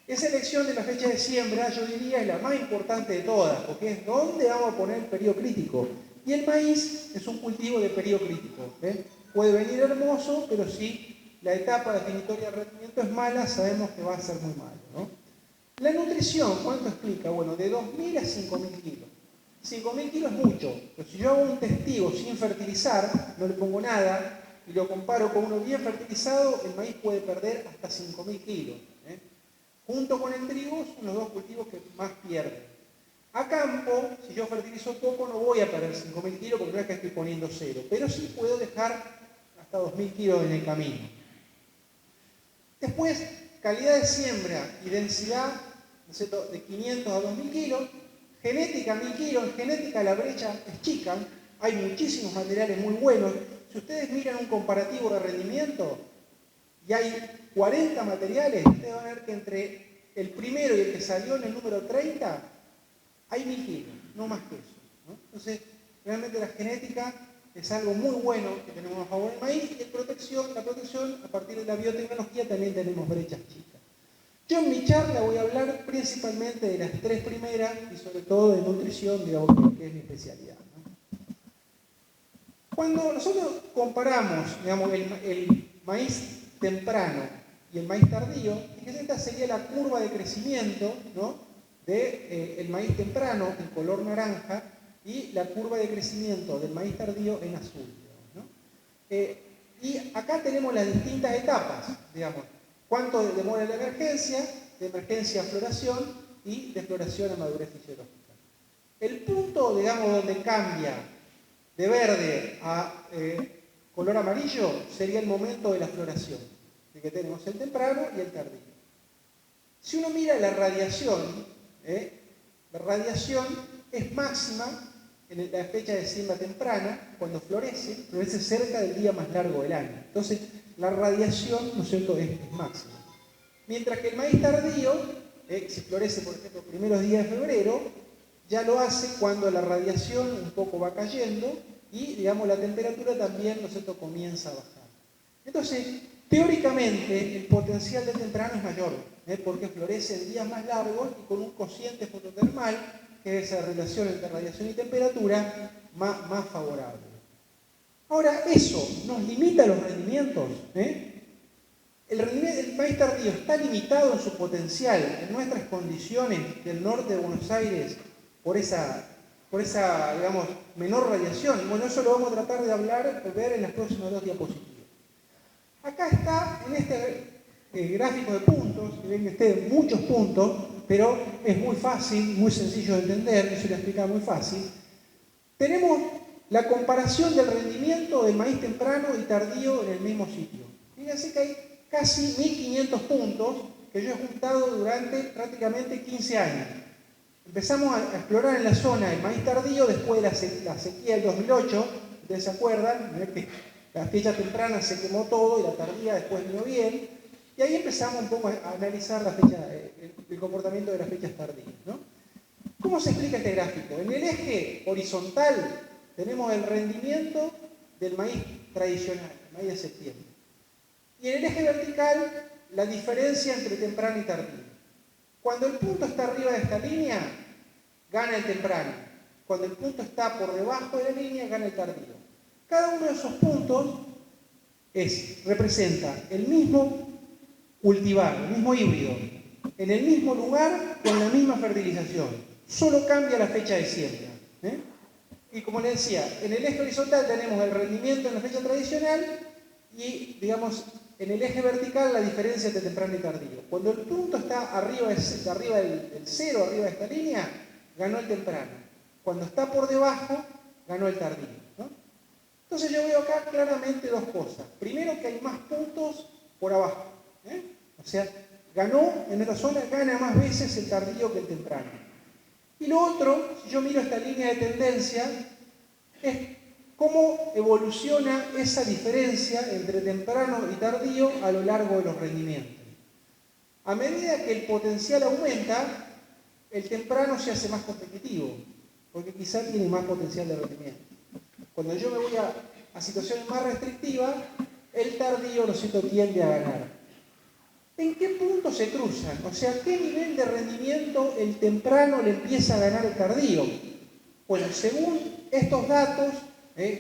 Esa elección de la fecha de siembra, yo diría, es la más importante de todas, porque es dónde vamos a poner el periodo crítico. Y el maíz es un cultivo de periodo crítico. Puede venir hermoso, pero si la etapa definitoria del rendimiento es mala, sabemos que va a ser muy malo, ¿no? La nutrición, ¿cuánto explica? Bueno, de 2.000 a 5.000 kilos. 5.000 kilos es mucho, pero si yo hago un testigo sin fertilizar, no le pongo nada, y lo comparo con uno bien fertilizado, el maíz puede perder hasta 5.000 kilos. Junto con el trigo son los dos cultivos que más pierden. A campo, si yo fertilizo poco, no voy a perder 5.000 kilos porque no es que estoy poniendo cero, pero sí puedo dejar hasta 2.000 kilos en el camino. Después, calidad de siembra y densidad, ¿no es cierto?, de 500 a 2.000 kilos. Genética, 1.000 kilos. En genética la brecha es chica, hay muchísimos materiales muy buenos. Si ustedes miran un comparativo de rendimiento y hay 40 materiales, ustedes van a ver que entre el primero y el que salió en el número 30 hay 1.000 kilos, no más que eso, ¿no? Entonces, realmente la genética es algo muy bueno que tenemos a favor del maíz, y la protección, a partir de la biotecnología también tenemos brechas chicas. Yo en mi charla voy a hablar principalmente de las tres primeras y sobre todo de nutrición, digamos, que es mi especialidad, ¿no? Cuando nosotros comparamos, digamos, el maíz temprano y el maíz tardío, fíjense, esta sería la curva de crecimiento, ¿no?, del maíz temprano en color naranja y la curva de crecimiento del maíz tardío en azul, ¿no? Y acá tenemos las distintas etapas, digamos, cuánto demora la emergencia, de emergencia a floración y de floración a madurez fisiológica. El punto, digamos, donde cambia de verde a color amarillo sería el momento de la floración, de que tenemos el temprano y el tardío. Si uno mira la radiación es máxima en la fecha de siembra temprana, cuando florece cerca del día más largo del año. Entonces, la radiación, ¿no es cierto?, es máxima. Mientras que el maíz tardío, si florece, por ejemplo, los primeros días de febrero, ya lo hace cuando la radiación un poco va cayendo y, digamos, la temperatura también, ¿no es cierto?, comienza a bajar. Entonces, teóricamente, el potencial del temprano es mayor, porque florece en días más largos y con un cociente fototermal, que es esa relación entre radiación y temperatura, más favorable. Ahora, ¿eso nos limita los rendimientos? El maíz tardío está limitado en su potencial en nuestras condiciones del norte de Buenos Aires por esa, digamos, menor radiación. Y bueno, eso lo vamos a tratar de ver en las próximas dos diapositivas. Acá está, en este gráfico de puntos, que ven que estén muchos puntos, pero es muy fácil, muy sencillo de entender, eso lo explica muy fácil. Tenemos la comparación del rendimiento del maíz temprano y tardío en el mismo sitio. Fíjense que hay casi 1.500 puntos que yo he juntado durante prácticamente 15 años. Empezamos a explorar en la zona el maíz tardío después de la sequía del 2008, ustedes se acuerdan, la fecha temprana se quemó todo y la tardía después vino bien, y ahí empezamos un poco a analizar el comportamiento de las fechas tardías, ¿no? ¿Cómo se explica este gráfico? En el eje horizontal tenemos el rendimiento del maíz tradicional, el maíz de septiembre. Y en el eje vertical, la diferencia entre temprano y tardío. Cuando el punto está arriba de esta línea, gana el temprano. Cuando el punto está por debajo de la línea, gana el tardío. Cada uno de esos puntos representa el mismo cultivar, el mismo híbrido, en el mismo lugar, con la misma fertilización. Solo cambia la fecha de siembra. Y como les decía, en el eje horizontal tenemos el rendimiento en la fecha tradicional y, digamos, en el eje vertical la diferencia entre temprano y tardío. Cuando el punto está arriba del cero, arriba de esta línea, ganó el temprano. Cuando está por debajo, ganó el tardío, ¿no? Entonces yo veo acá claramente dos cosas. Primero, que hay más puntos por abajo. O sea, en esta zona gana más veces el tardío que el temprano. Y lo otro, si yo miro esta línea de tendencia, es cómo evoluciona esa diferencia entre temprano y tardío a lo largo de los rendimientos. A medida que el potencial aumenta, el temprano se hace más competitivo, porque quizá tiene más potencial de rendimiento. Cuando yo me voy a situaciones más restrictivas, el tardío, lo siento, tiende a ganar. ¿En qué punto se cruzan? O sea, ¿qué nivel de rendimiento el temprano le empieza a ganar el tardío? Bueno, según estos datos,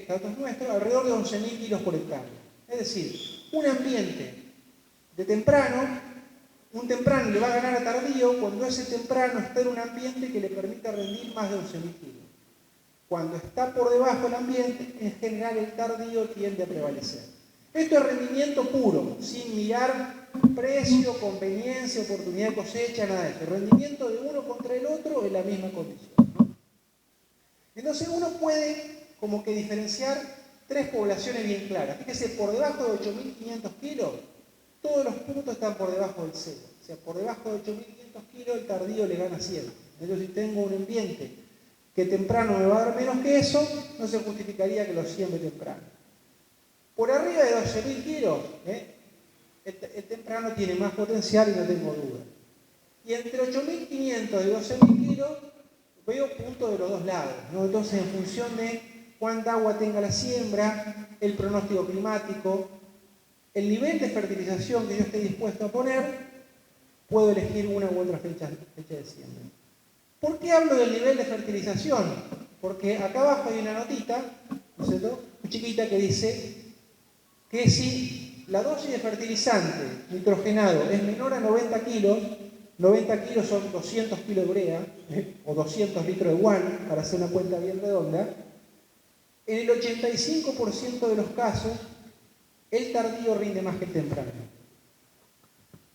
datos nuestros, alrededor de 11.000 kilos por hectárea. Es decir, un ambiente de temprano, un temprano le va a ganar a tardío cuando ese temprano está en un ambiente que le permita rendir más de 11.000 kilos. Cuando está por debajo del ambiente, en general el tardío tiende a prevalecer. Esto es rendimiento puro, sin mirar precio, conveniencia, oportunidad de cosecha, nada de eso. Rendimiento de uno contra el otro en la misma condición, ¿no? Entonces uno puede como que diferenciar tres poblaciones bien claras. Fíjese, por debajo de 8.500 kilos, todos los puntos están por debajo del cero. O sea, por debajo de 8.500 kilos el tardío le gana 100. Entonces si tengo un ambiente que temprano me va a dar menos que eso, no se justificaría que lo siembre temprano. Por arriba de 12.000 kilos, el temprano tiene más potencial y no tengo duda. Y entre 8.500 y 12.000 kilos, veo puntos de los dos lados, ¿no? Entonces, en función de cuánta agua tenga la siembra, el pronóstico climático, el nivel de fertilización que yo esté dispuesto a poner, puedo elegir una u otra fecha de siembra. ¿Por qué hablo del nivel de fertilización? Porque acá abajo hay una notita, ¿no es cierto?, muy chiquita, que dice que si la dosis de fertilizante nitrogenado es menor a 90 kilos, 90 kilos son 200 kilos de urea, o 200 litros de guano, para hacer una cuenta bien redonda, en el 85% de los casos, el tardío rinde más que el temprano.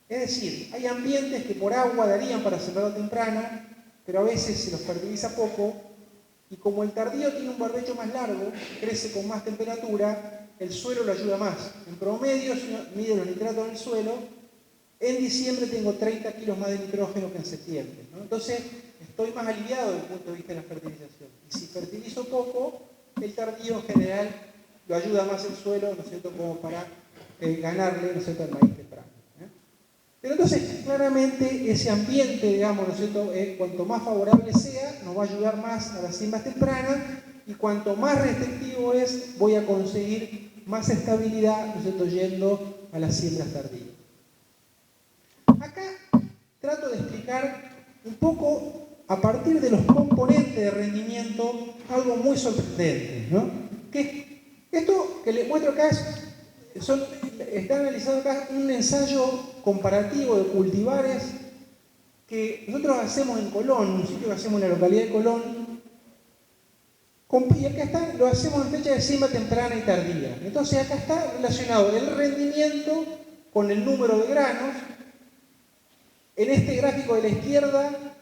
Es decir, hay ambientes que por agua darían para sembrado temprano, pero a veces se los fertiliza poco, y como el tardío tiene un barbecho más largo, crece con más temperatura, el suelo lo ayuda más. En promedio, si uno mide los nitratos en el suelo, en diciembre tengo 30 kilos más de nitrógeno que en septiembre, ¿no? Entonces, estoy más aliviado desde el punto de vista de la fertilización. Y si fertilizo poco, el tardío en general lo ayuda más el suelo, ¿no es cierto?, como para ganarle, ¿no es cierto?, al maíz temprano. Pero entonces, claramente, ese ambiente, digamos, ¿no es cierto?, cuanto más favorable sea, nos va a ayudar más a las siembras tempranas, y cuanto más restrictivo es, voy a conseguir más estabilidad, ¿no es cierto?, yendo a las siembras tardías. Acá trato de explicar un poco, a partir de los componentes de rendimiento, algo muy sorprendente, ¿no? Que esto que les muestro acá está analizado acá un ensayo comparativo de cultivares que nosotros hacemos en Colón, un sitio que hacemos en la localidad de Colón, y acá lo hacemos en fecha de siembra temprana y tardía. Entonces acá está relacionado el rendimiento con el número de granos. En este gráfico de la izquierda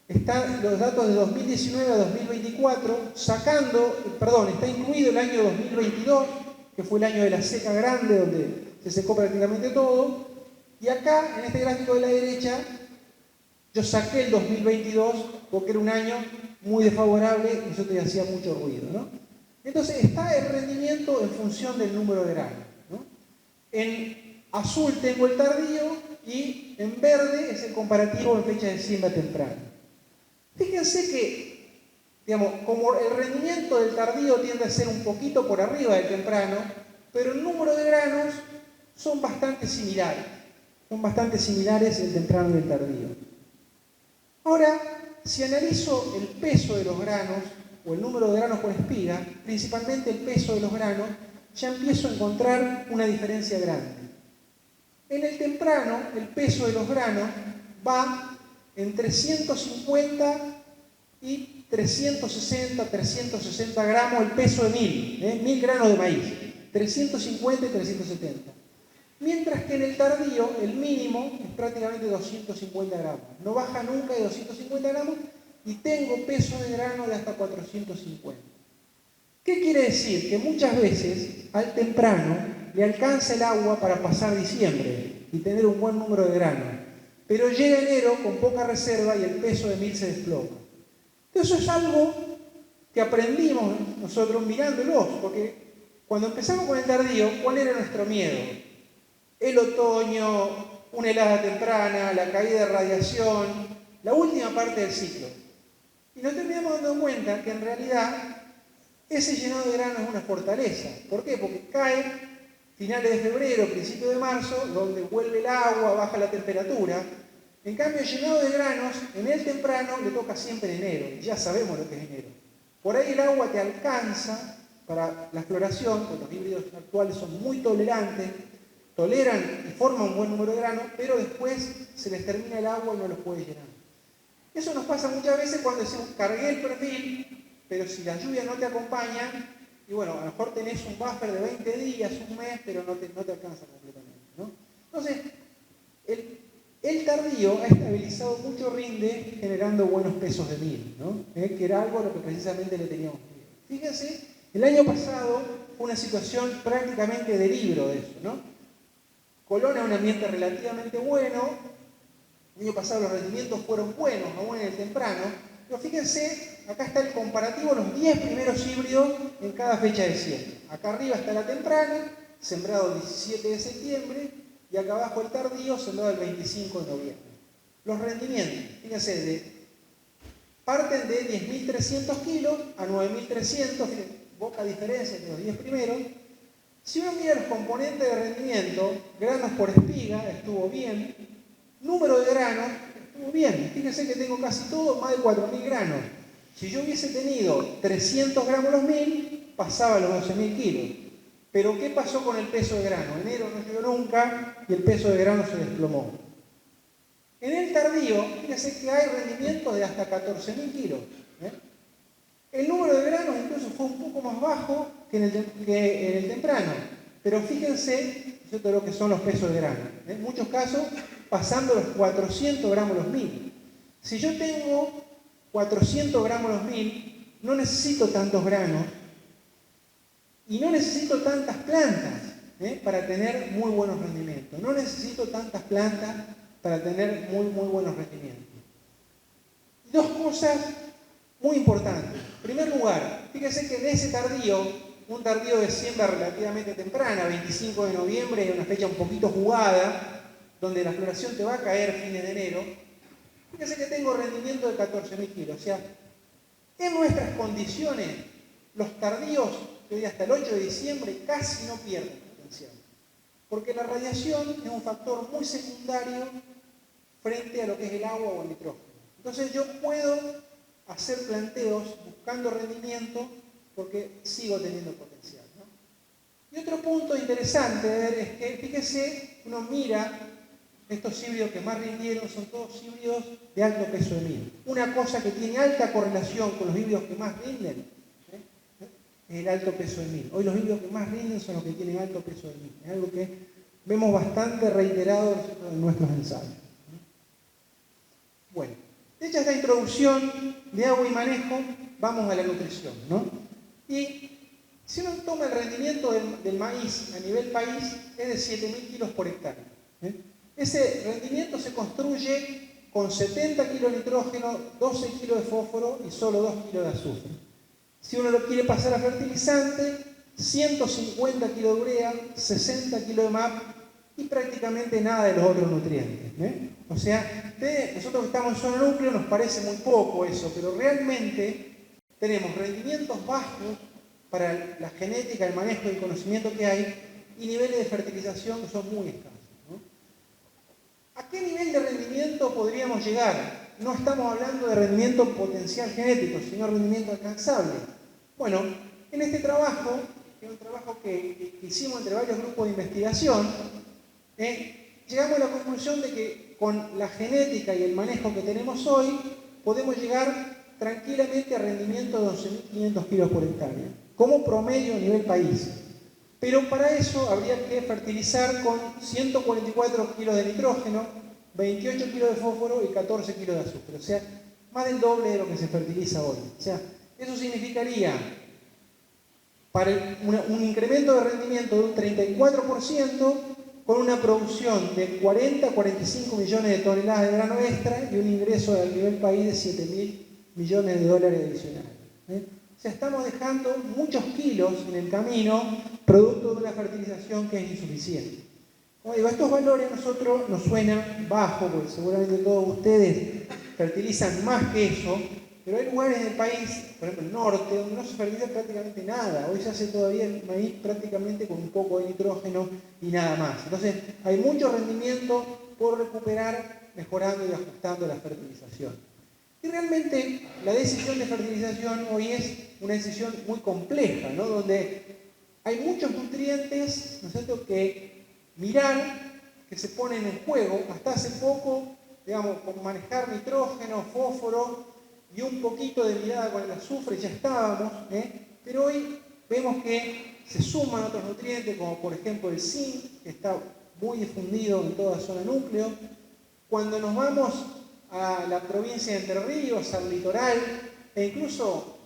están los datos de 2019 a 2024, está incluido el año 2022, que fue el año de la seca grande, donde se secó prácticamente todo. Y acá, en este gráfico de la derecha, yo saqué el 2022 porque era un año muy desfavorable y eso te hacía mucho ruido, ¿no? Entonces está el rendimiento en función del número de granos, ¿no? En azul tengo el tardío y en verde es el comparativo en fecha de siembra temprana. Fíjense que, digamos, como el rendimiento del tardío tiende a ser un poquito por arriba del temprano, pero el número de granos son bastante similares. Son bastante similares el temprano y el tardío. Ahora, si analizo el peso de los granos, o el número de granos por espiga, principalmente el peso de los granos, ya empiezo a encontrar una diferencia grande. En el temprano, el peso de los granos va entre 150 y 360, 360 gramos el peso de 1000 granos de maíz, 350 y 370. Mientras que en el tardío, el mínimo es prácticamente 250 gramos. No baja nunca de 250 gramos y tengo peso de grano de hasta 450. ¿Qué quiere decir? Que muchas veces al temprano le alcanza el agua para pasar diciembre y tener un buen número de granos. Pero llega enero con poca reserva y el peso de 1000 se desploma. Eso es algo que aprendimos nosotros mirándolos, porque cuando empezamos con el tardío, ¿cuál era nuestro miedo? El otoño, una helada temprana, la caída de radiación, la última parte del ciclo. Y nos terminamos dando cuenta que en realidad ese llenado de grano es una fortaleza. ¿Por qué? Porque cae finales de febrero, principio de marzo, donde vuelve el agua, baja la temperatura. En cambio, el llenado de granos, en el temprano, le toca siempre en enero. Ya sabemos lo que es enero. Por ahí el agua te alcanza para la floración, porque los híbridos actuales son muy tolerantes, toleran y forman un buen número de granos, pero después se les termina el agua y no los puede llenar. Eso nos pasa muchas veces cuando decimos, cargué el perfil, pero si la lluvia no te acompaña, y bueno, a lo mejor tenés un buffer de 20 días, un mes, pero no te alcanza completamente, ¿no? Entonces, el tardío ha estabilizado mucho rinde generando buenos pesos de mil, ¿no? Que era algo a lo que precisamente le teníamos miedo. Fíjense, el año pasado fue una situación prácticamente de libro de eso, ¿no? Colón es un ambiente relativamente bueno, el año pasado los rendimientos fueron buenos, aún en el temprano, pero fíjense, acá está el comparativo, los 10 primeros híbridos en cada fecha de siembra. Acá arriba está la temprana, sembrado el 17 de septiembre, y acá abajo el tardío, sembrado el 25 de noviembre. Los rendimientos, fíjense, parten de 10.300 kilos a 9.300, poca diferencia entre los 10 primeros. Si uno mira los componentes de rendimiento, granos por espiga, estuvo bien, número de granos, estuvo bien. Fíjense que tengo casi todo, más de 4.000 granos. Si yo hubiese tenido 300 gramos los 1.000, pasaba los 12.000 kilos. Pero ¿qué pasó con el peso de grano? Enero no llegó nunca y el peso de grano se desplomó. En el tardío, fíjense que hay rendimientos de hasta 14.000 kilos. El número de granos incluso fue un poco más bajo que en el temprano. Pero fíjense lo que son los pesos de grano. En muchos casos, pasando los 400 gramos los 1.000. Si yo tengo 400 gramos los 1.000, no necesito tantos granos y no necesito tantas plantas para tener muy buenos rendimientos. No necesito tantas plantas para tener muy buenos rendimientos. Dos cosas muy importantes. En primer lugar, fíjense que en ese tardío, un tardío de siembra relativamente temprana, 25 de noviembre, es una fecha un poquito jugada, donde la floración te va a caer fines de enero, fíjense que tengo rendimiento de 14.000 kilos. O sea, en nuestras condiciones, los tardíos, que hoy hasta el 8 de diciembre, casi no pierden potencial. Porque la radiación es un factor muy secundario frente a lo que es el agua o el nitrógeno. Entonces yo puedo hacer planteos buscando rendimiento porque sigo teniendo potencial, ¿no? Y otro punto interesante de ver es que, fíjese, uno mira estos híbridos que más rindieron, son todos híbridos de alto peso de mil. Una cosa que tiene alta correlación con los híbridos que más rinden es el alto peso de mil. Hoy los híbridos que más rinden son los que tienen alto peso de mil. Es algo que vemos bastante reiterado en nuestros ensayos. Bueno, hecha esta introducción de agua y manejo, vamos a la nutrición, ¿no? Y si uno toma el rendimiento del maíz a nivel país, es de 7.000 kilos por hectárea. Ese rendimiento se construye con 70 kilos de nitrógeno, 12 kilos de fósforo y solo 2 kilos de azufre. Si uno lo quiere pasar a fertilizante, 150 kilos de urea, 60 kilos de MAP y prácticamente nada de los otros nutrientes. O sea, nosotros que estamos en zona núcleo nos parece muy poco eso, pero realmente tenemos rendimientos bajos para la genética, el manejo y el conocimiento que hay y niveles de fertilización que son muy escasos. ¿A qué nivel de rendimiento podríamos llegar? No estamos hablando de rendimiento potencial genético, sino rendimiento alcanzable. Bueno, en este trabajo, que es un trabajo que hicimos entre varios grupos de investigación, llegamos a la conclusión de que con la genética y el manejo que tenemos hoy, podemos llegar tranquilamente a rendimiento de 11.500 kilos por hectárea, como promedio a nivel país. Pero para eso habría que fertilizar con 144 kilos de nitrógeno, 28 kilos de fósforo y 14 kilos de azufre. O sea, más del doble de lo que se fertiliza hoy. O sea, eso significaría para un incremento de rendimiento de un 34% con una producción de 40 a 45 millones de toneladas de grano extra y un ingreso al nivel país de 7.000 millones de dólares adicionales. O sea, estamos dejando muchos kilos en el camino producto de una fertilización que es insuficiente. Como digo, estos valores a nosotros nos suenan bajos, porque seguramente todos ustedes fertilizan más que eso, pero hay lugares del país, por ejemplo el norte, donde no se fertiliza prácticamente nada. Hoy se hace todavía el maíz prácticamente con un poco de nitrógeno y nada más. Entonces hay mucho rendimiento por recuperar mejorando y ajustando la fertilización. Y realmente la decisión de fertilización hoy es una decisión muy compleja, ¿no? Donde hay muchos nutrientes, ¿no es cierto?, que mirar, que se ponen en juego. Hasta hace poco, digamos, con manejar nitrógeno, fósforo y un poquito de mirada con el azufre ya estábamos, pero hoy vemos que se suman otros nutrientes, como por ejemplo el zinc, que está muy difundido en toda zona núcleo. Cuando nos vamos a la provincia de Entre Ríos, al litoral, e incluso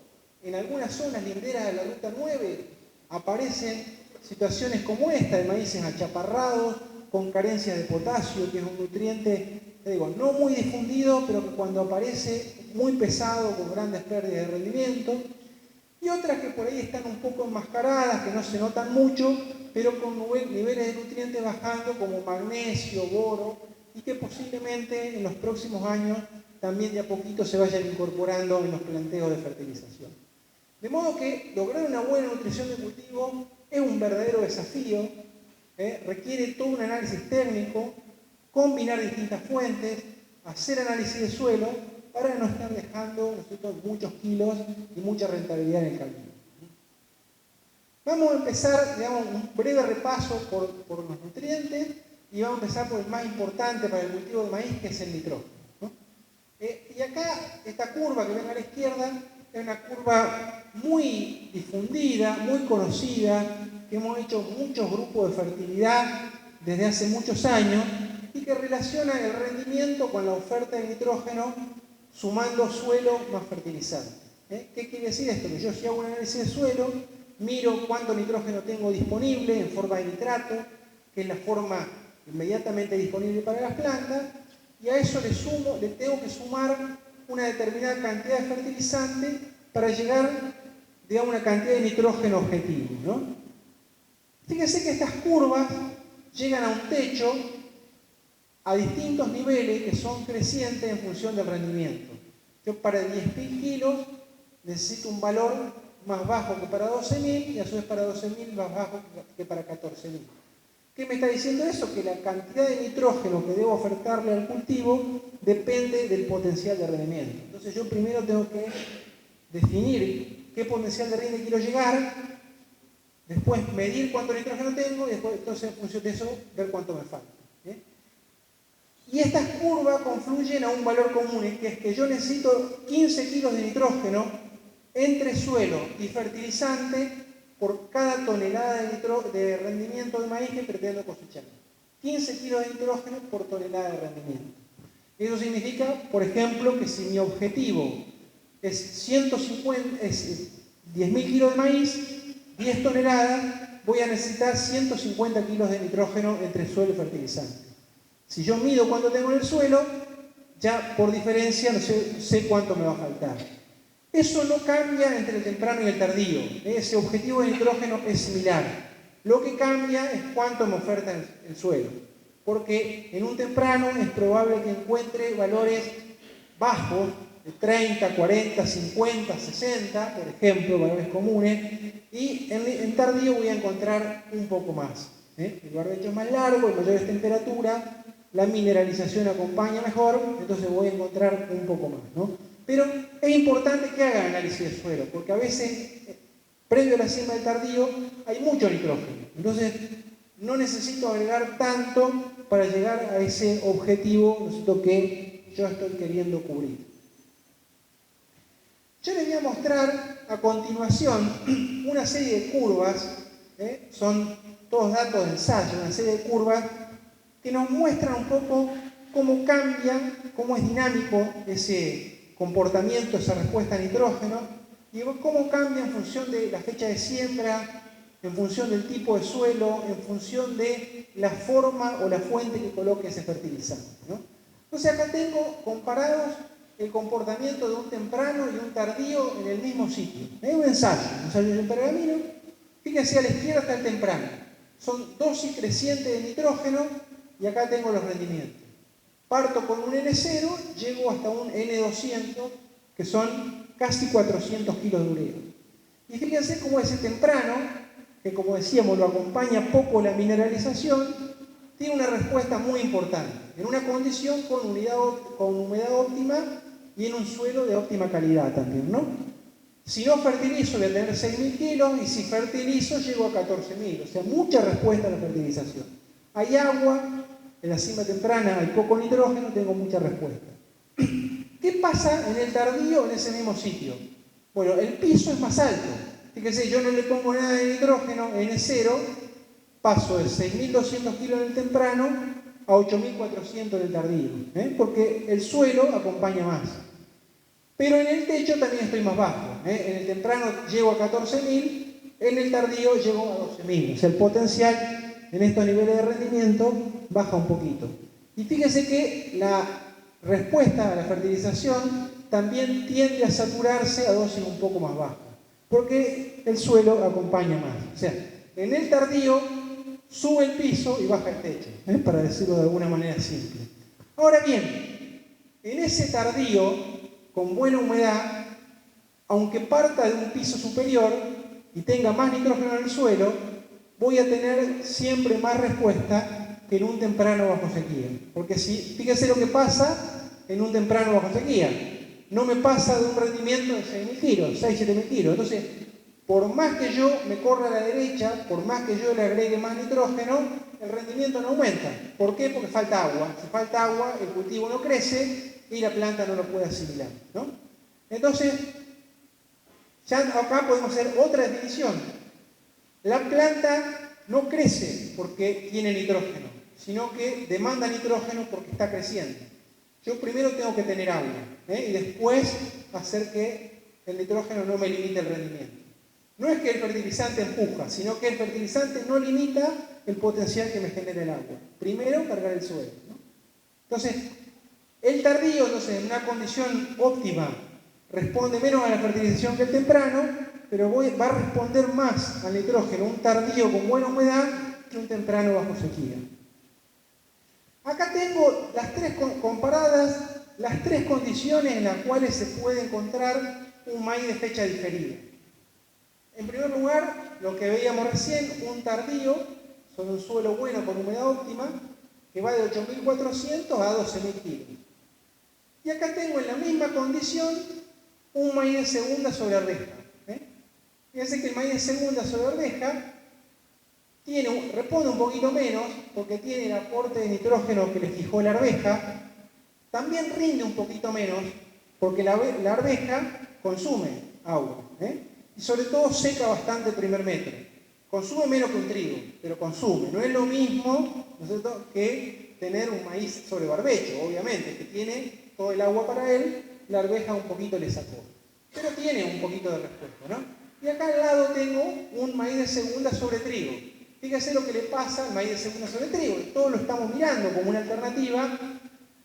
en algunas zonas linderas de la Ruta 9, aparecen situaciones como esta, de maíces achaparrados, con carencia de potasio, que es un nutriente, te digo, no muy difundido, pero que cuando aparece muy pesado, con grandes pérdidas de rendimiento. Y otras que por ahí están un poco enmascaradas, que no se notan mucho, pero con niveles de nutrientes bajando, como magnesio, boro, y que posiblemente en los próximos años también de a poquito se vayan incorporando en los planteos de fertilización. De modo que lograr una buena nutrición de cultivo es un verdadero desafío, requiere todo un análisis técnico, combinar distintas fuentes, hacer análisis de suelo, para no estar dejando, ¿no es cierto?, muchos kilos y mucha rentabilidad en el camino. Vamos a empezar, digamos, un breve repaso por los nutrientes y vamos a empezar por el más importante para el cultivo de maíz, que es el nitrógeno, ¿no? Y acá, esta curva que ven a la izquierda es una curva muy difundida, muy conocida, que hemos hecho muchos grupos de fertilidad desde hace muchos años y que relaciona el rendimiento con la oferta de nitrógeno sumando suelo más fertilizante. ¿Qué quiere decir esto? Que yo, si hago un análisis de suelo, miro cuánto nitrógeno tengo disponible en forma de nitrato, que es la forma inmediatamente disponible para las plantas, y a eso le tengo que sumar una determinada cantidad de fertilizante para llegar, digamos, a una cantidad de nitrógeno objetivo, ¿no? Fíjense que estas curvas llegan a un techo a distintos niveles que son crecientes en función del rendimiento. Yo para 10.000 kilos necesito un valor más bajo que para 12.000 y a su vez para 12.000 más bajo que para 14.000. ¿Qué me está diciendo eso? Que la cantidad de nitrógeno que debo ofertarle al cultivo depende del potencial de rendimiento. Entonces yo primero tengo que definir qué potencial de rendimiento quiero llegar, después medir cuánto nitrógeno tengo y después, entonces, en función de eso, ver cuánto me falta. Y estas curvas confluyen a un valor común, que es que yo necesito 15 kilos de nitrógeno entre suelo y fertilizante por cada tonelada de rendimiento de maíz que pretendo cosechar. 15 kilos de nitrógeno por tonelada de rendimiento. Eso significa, por ejemplo, que si mi objetivo es 10.000 kilos de maíz, 10 toneladas, voy a necesitar 150 kilos de nitrógeno entre suelo y fertilizante. Si yo mido cuánto tengo en el suelo, ya por diferencia no sé cuánto me va a faltar. Eso no cambia entre el temprano y el tardío. Ese objetivo de nitrógeno es similar. Lo que cambia es cuánto me oferta el suelo. Porque en un temprano es probable que encuentre valores bajos, de 30, 40, 50, 60, por ejemplo, valores comunes, y en tardío voy a encontrar un poco más. El barbecho es más largo, hay mayores temperaturas, la mineralización acompaña mejor, entonces voy a encontrar un poco más, ¿no? Pero es importante que hagan análisis de suelo, porque a veces, previo a la siembra del tardío, hay mucho nitrógeno. Entonces, no necesito agregar tanto para llegar a ese objetivo, ¿no?, que yo estoy queriendo cubrir. Yo les voy a mostrar a continuación una serie de curvas, son todos datos de ensayo, una serie de curvas que nos muestran un poco cómo cambia, cómo es dinámico ese comportamiento, esa respuesta a nitrógeno, y cómo cambia en función de la fecha de siembra, en función del tipo de suelo, en función de la forma o la fuente que coloque ese fertilizante, ¿no? Entonces acá tengo comparados el comportamiento de un temprano y un tardío en el mismo sitio. Es un ensayo de pergamino. Fíjense, a la izquierda está el temprano. Son dosis crecientes de nitrógeno y acá tengo los rendimientos. Parto con un N0, llego hasta un N200 que son casi 400 kilos de urea. Y fíjense cómo ese temprano, que como decíamos lo acompaña poco la mineralización, tiene una respuesta muy importante, en una condición con humedad óptima y en un suelo de óptima calidad también, ¿no? Si no fertilizo voy a tener 6.000 kilos y si fertilizo llego a 14.000, o sea, mucha respuesta a la fertilización. Hay agua, en la cima temprana hay poco nitrógeno, tengo mucha respuesta. ¿Qué pasa en el tardío en ese mismo sitio? Bueno, el piso es más alto. Fíjense, yo no le pongo nada de nitrógeno, N0, paso de 6.200 kilos en el temprano a 8.400 en el tardío, porque el suelo acompaña más. Pero en el techo también estoy más bajo. En el temprano llego a 14.000, en el tardío llego a 12.000. O sea, el potencial en estos niveles de rendimiento baja un poquito. Y fíjense que la respuesta a la fertilización también tiende a saturarse a dosis un poco más bajas, porque el suelo acompaña más. O sea, en el tardío sube el piso y baja el techo, para decirlo de alguna manera simple. Ahora bien, en ese tardío con buena humedad, aunque parta de un piso superior y tenga más nitrógeno en el suelo, voy a tener siempre más respuesta que en un temprano bajo sequía. Porque fíjense lo que pasa en un temprano bajo sequía. No me pasa de un rendimiento de 6.000 kilos, 6.000, 7.000 kilos. Entonces, por más que yo me corra a la derecha, por más que yo le agregue más nitrógeno, el rendimiento no aumenta. ¿Por qué? Porque falta agua. Si falta agua, el cultivo no crece y la planta no lo puede asimilar, ¿no? Entonces, ya acá podemos hacer otra definición. La planta no crece porque tiene nitrógeno, sino que demanda nitrógeno porque está creciendo. Yo primero tengo que tener agua, y después hacer que el nitrógeno no me limite el rendimiento. No es que el fertilizante empuja, sino que el fertilizante no limita el potencial que me genera el agua. Primero, cargar el suelo, ¿no? Entonces, el tardío, entonces, en una condición óptima, responde menos a la fertilización que el temprano, pero va a responder más al nitrógeno, un tardío con buena humedad, que un temprano bajo sequía. Acá tengo comparadas las tres condiciones en las cuales se puede encontrar un maíz de fecha diferida. En primer lugar, lo que veíamos recién, un tardío sobre un suelo bueno con humedad óptima, que va de 8.400 a 12.000 kilos. Y acá tengo en la misma condición un maíz de segunda sobre arveja. Fíjense que el maíz de segunda sobre arveja responde un poquito menos porque tiene el aporte de nitrógeno que le fijó la arveja. También rinde un poquito menos porque la arveja consume agua. Y sobre todo seca bastante el primer metro. Consume menos que un trigo, pero consume. No es lo mismo, ¿no es cierto?, que tener un maíz sobre barbecho, obviamente, que tiene todo el agua para él, la arveja un poquito le sacó. Pero tiene un poquito de respuesta, ¿no? Y acá al lado tengo un maíz de segunda sobre trigo. Fíjense lo que le pasa al maíz de segunda sobre trigo. Todos lo estamos mirando como una alternativa.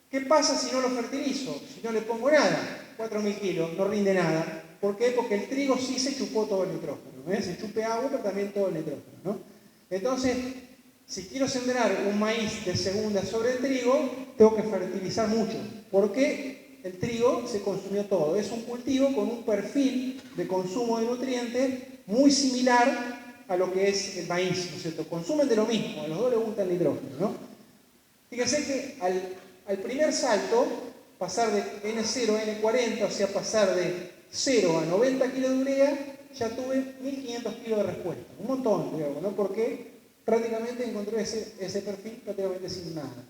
¿Qué pasa si no lo fertilizo? Si no le pongo nada, 4.000 kilos, no rinde nada. ¿Por qué? Porque el trigo sí se chupó todo el nitrógeno. Se chupe agua, pero también todo el nitrógeno, ¿no? Entonces, si quiero sembrar un maíz de segunda sobre el trigo, tengo que fertilizar mucho. Porque el trigo se consumió todo. Es un cultivo con un perfil de consumo de nutrientes muy similar a lo que es el maíz, ¿no es cierto? Consumen de lo mismo, a los dos les gusta el nitrógeno, ¿no? Fíjense que al primer salto, pasar de N0 a N40, o sea, pasar de 0 a 90 kilos de urea, ya tuve 1.500 kilos de respuesta. Un montón, digamos, ¿no? Porque prácticamente encontré ese perfil prácticamente sin nada.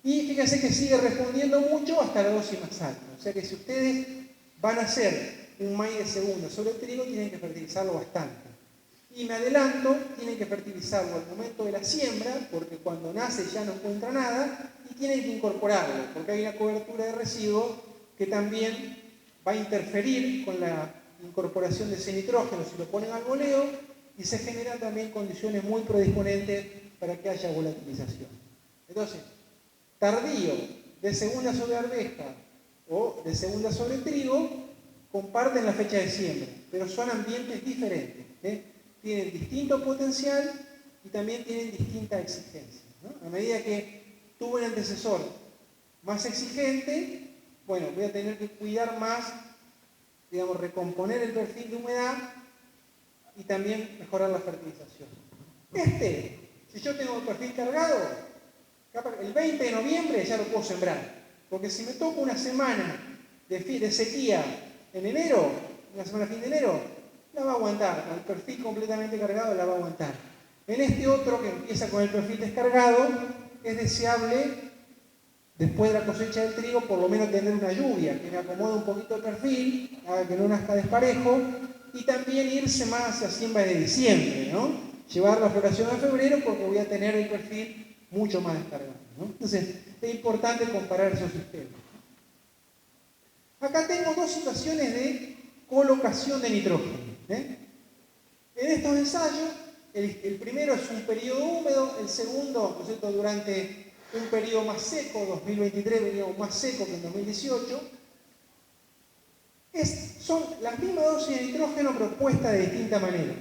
Y fíjense que sigue respondiendo mucho hasta la dosis más alta. O sea que si ustedes van a hacer un maíz de segunda sobre el trigo, tienen que fertilizarlo bastante. Y me adelanto, tienen que fertilizarlo al momento de la siembra, porque cuando nace ya no encuentra nada, y tienen que incorporarlo, porque hay una cobertura de residuos que también va a interferir con la incorporación de ese nitrógeno si lo ponen al boleo, y se generan también condiciones muy predisponentes para que haya volatilización. Entonces, tardío de segunda sobre arveja o de segunda sobre trigo comparten la fecha de siembra, pero son ambientes diferentes. Tienen distinto potencial y también tienen distintas exigencias, ¿no? A medida que tuve un antecesor más exigente, bueno, voy a tener que cuidar más digamos, recomponer el perfil de humedad y también mejorar la fertilización. Si yo tengo el perfil cargado, el 20 de noviembre ya lo puedo sembrar. Porque si me toca una semana de sequía en enero, una semana a fin de enero, la va a aguantar. Con el perfil completamente cargado la va a aguantar. En este otro que empieza con el perfil descargado, es deseable, después de la cosecha del trigo, por lo menos tener una lluvia que me acomode un poquito el perfil, haga que no nazca desparejo, y también irse más hacia siembra de diciembre, ¿no? Llevar la floración a febrero porque voy a tener el perfil mucho más descargado, ¿no? Entonces, es importante comparar esos sistemas. Acá tengo dos situaciones de colocación de nitrógeno. En estos ensayos, el primero es un periodo húmedo, el segundo, ¿no es cierto?, durante un periodo más seco, 2023 veníamos más seco que en 2018. Son las mismas dosis de nitrógeno propuestas de distinta manera.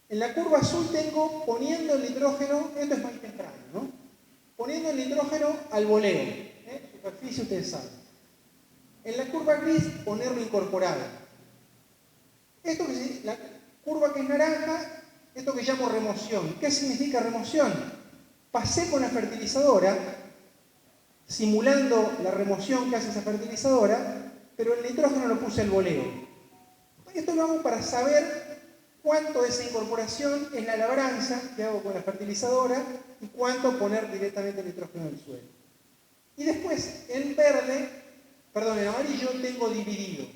En la curva azul tengo poniendo el nitrógeno, esto es más temprano, ¿no? Poniendo el nitrógeno al voleo, superficie ustedes saben. En la curva gris, ponerlo incorporado. La curva que es naranja, esto que llamo remoción. ¿Qué significa remoción? Pasé con la fertilizadora, simulando la remoción que hace esa fertilizadora, pero el nitrógeno lo puse al voleo. Esto lo hago para saber cuánto de esa incorporación es la labranza que hago con la fertilizadora y cuánto poner directamente el nitrógeno del suelo. Y después, en amarillo tengo dividido.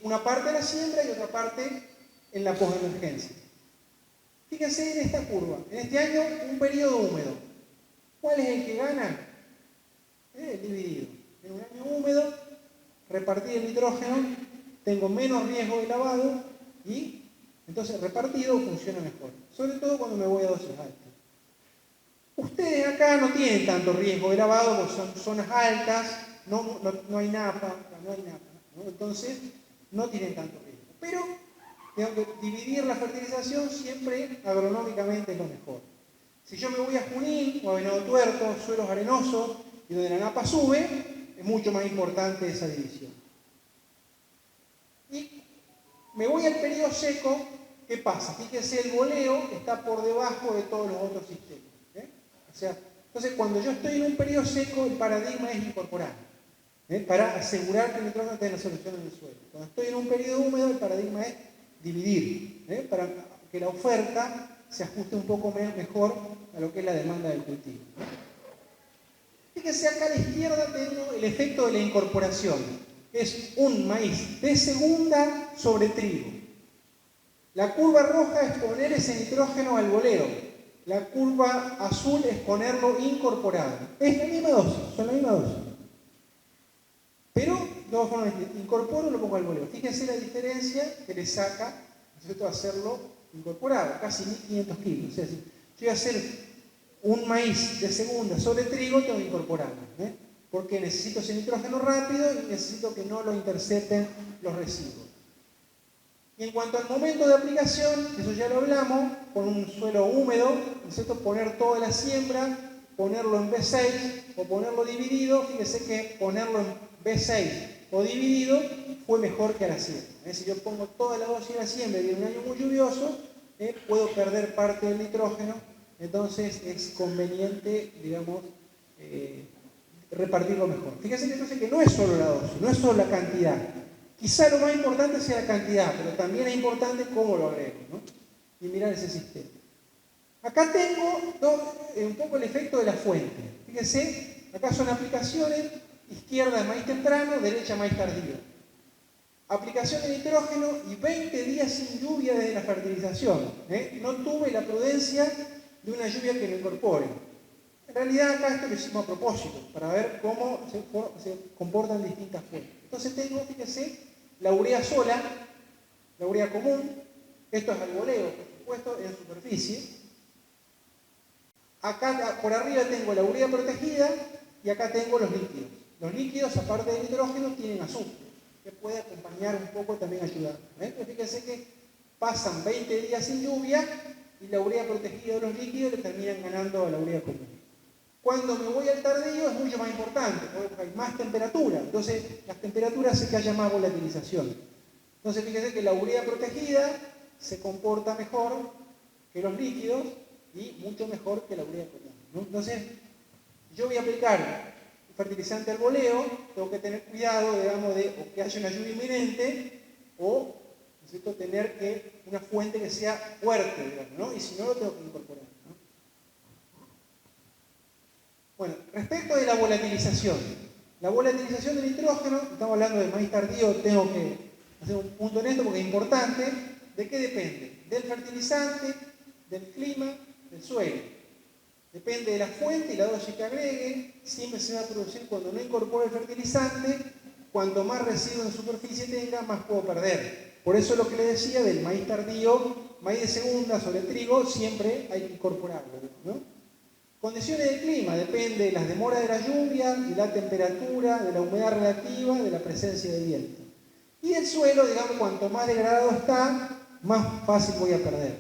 Una parte de la siembra y otra parte en la postemergencia. Fíjense en esta curva. En este año, un periodo húmedo. ¿Cuál es el que gana? El dividido. En un año húmedo, repartir el nitrógeno, tengo menos riesgo de lavado y entonces repartido funciona mejor. Sobre todo cuando me voy a dosis altas. Ustedes acá no tienen tanto riesgo de lavado porque son zonas altas, no hay napa, ¿no? Entonces no tienen tanto riesgo. Pero tengo que dividir la fertilización siempre agronómicamente es lo mejor. Si yo me voy a Junín o a Venado Tuerto, suelos arenosos y donde la napa sube, es mucho más importante esa división. Y me voy al periodo seco, ¿qué pasa? Fíjense, el voleo está por debajo de todos los otros sistemas. Entonces, cuando yo estoy en un periodo seco, el paradigma es incorporar, para asegurar que el nitrógeno esté en la solución en el suelo. Cuando estoy en un periodo húmedo, el paradigma es dividir, para que la oferta se ajuste un poco mejor a lo que es la demanda del cultivo. Fíjense, acá a la izquierda tengo el efecto de la incorporación. Es un maíz de segunda sobre trigo. La curva roja es poner ese nitrógeno al voleo. La curva azul es ponerlo incorporado. Es la misma dosis, son la misma dosis. Pero, de todas formas, incorporo y lo pongo al voleo. Fíjense la diferencia que le saca, ¿no? Hacerlo incorporado, casi 1500 kilos. O sea, si yo voy a hacer un maíz de segunda sobre trigo, tengo que incorporarlo. Porque necesito ese nitrógeno rápido y necesito que no lo intercepten los residuos. Y en cuanto al momento de aplicación, eso ya lo hablamos, con un suelo húmedo, necesito poner toda la siembra, ponerlo en B6 o ponerlo dividido. Fíjese que ponerlo en B6 o dividido fue mejor que a la siembra. Si yo pongo toda la dosis a la siembra y en un año muy lluvioso, puedo perder parte del nitrógeno, entonces es conveniente, digamos, repartirlo mejor. Fíjense que entonces que no es solo la dosis, no es solo la cantidad. Quizá lo más importante sea la cantidad, pero también es importante cómo lo agrego, ¿no? Y mirar ese sistema. Acá tengo un poco el efecto de la fuente. Fíjense, acá son aplicaciones, izquierda maíz temprano, derecha maíz tardío. Aplicación de nitrógeno y 20 días sin lluvia desde la fertilización. No tuve la prudencia de una lluvia que lo incorpore. En realidad acá esto lo hicimos a propósito, para ver cómo se comportan distintas fuentes. Entonces tengo, fíjense, la urea sola, la urea común, esto es al voleo, por supuesto, en superficie. Acá por arriba tengo la urea protegida y acá tengo los líquidos. Los líquidos, aparte del nitrógeno, tienen azufre, que puede acompañar un poco, también ayudar. Entonces fíjense que pasan 20 días sin lluvia y la urea protegida de los líquidos le terminan ganando a la urea común. Cuando me voy al tardío es muy mucho más importante, porque hay más temperatura. Entonces, las temperaturas hace que haya más volatilización. Entonces, fíjense que la urea protegida se comporta mejor que los líquidos y mucho mejor que la urea común, ¿no? Entonces, yo voy a aplicar fertilizante al voleo, tengo que tener cuidado, digamos, de o que haya una lluvia inminente o, ¿no es cierto?, tener una fuente que sea fuerte, digamos, ¿no? Y si no, lo tengo que incorporar, ¿no? Bueno, respecto de la volatilización del nitrógeno, estamos hablando de maíz tardío, tengo que hacer un punto en esto porque es importante. ¿De qué depende? Del fertilizante, del clima, del suelo. Depende de la fuente y la dosis que agregue. Siempre se va a producir cuando no incorpore el fertilizante. Cuanto más residuo en superficie tenga, más puedo perder. Por eso lo que le decía del maíz tardío, maíz de segunda sobre trigo, siempre hay que incorporarlo, ¿no? Condiciones del clima, depende de las demoras de la lluvia, de la temperatura, de la humedad relativa, de la presencia de viento. Y el suelo, digamos, cuanto más degradado está, más fácil voy a perder.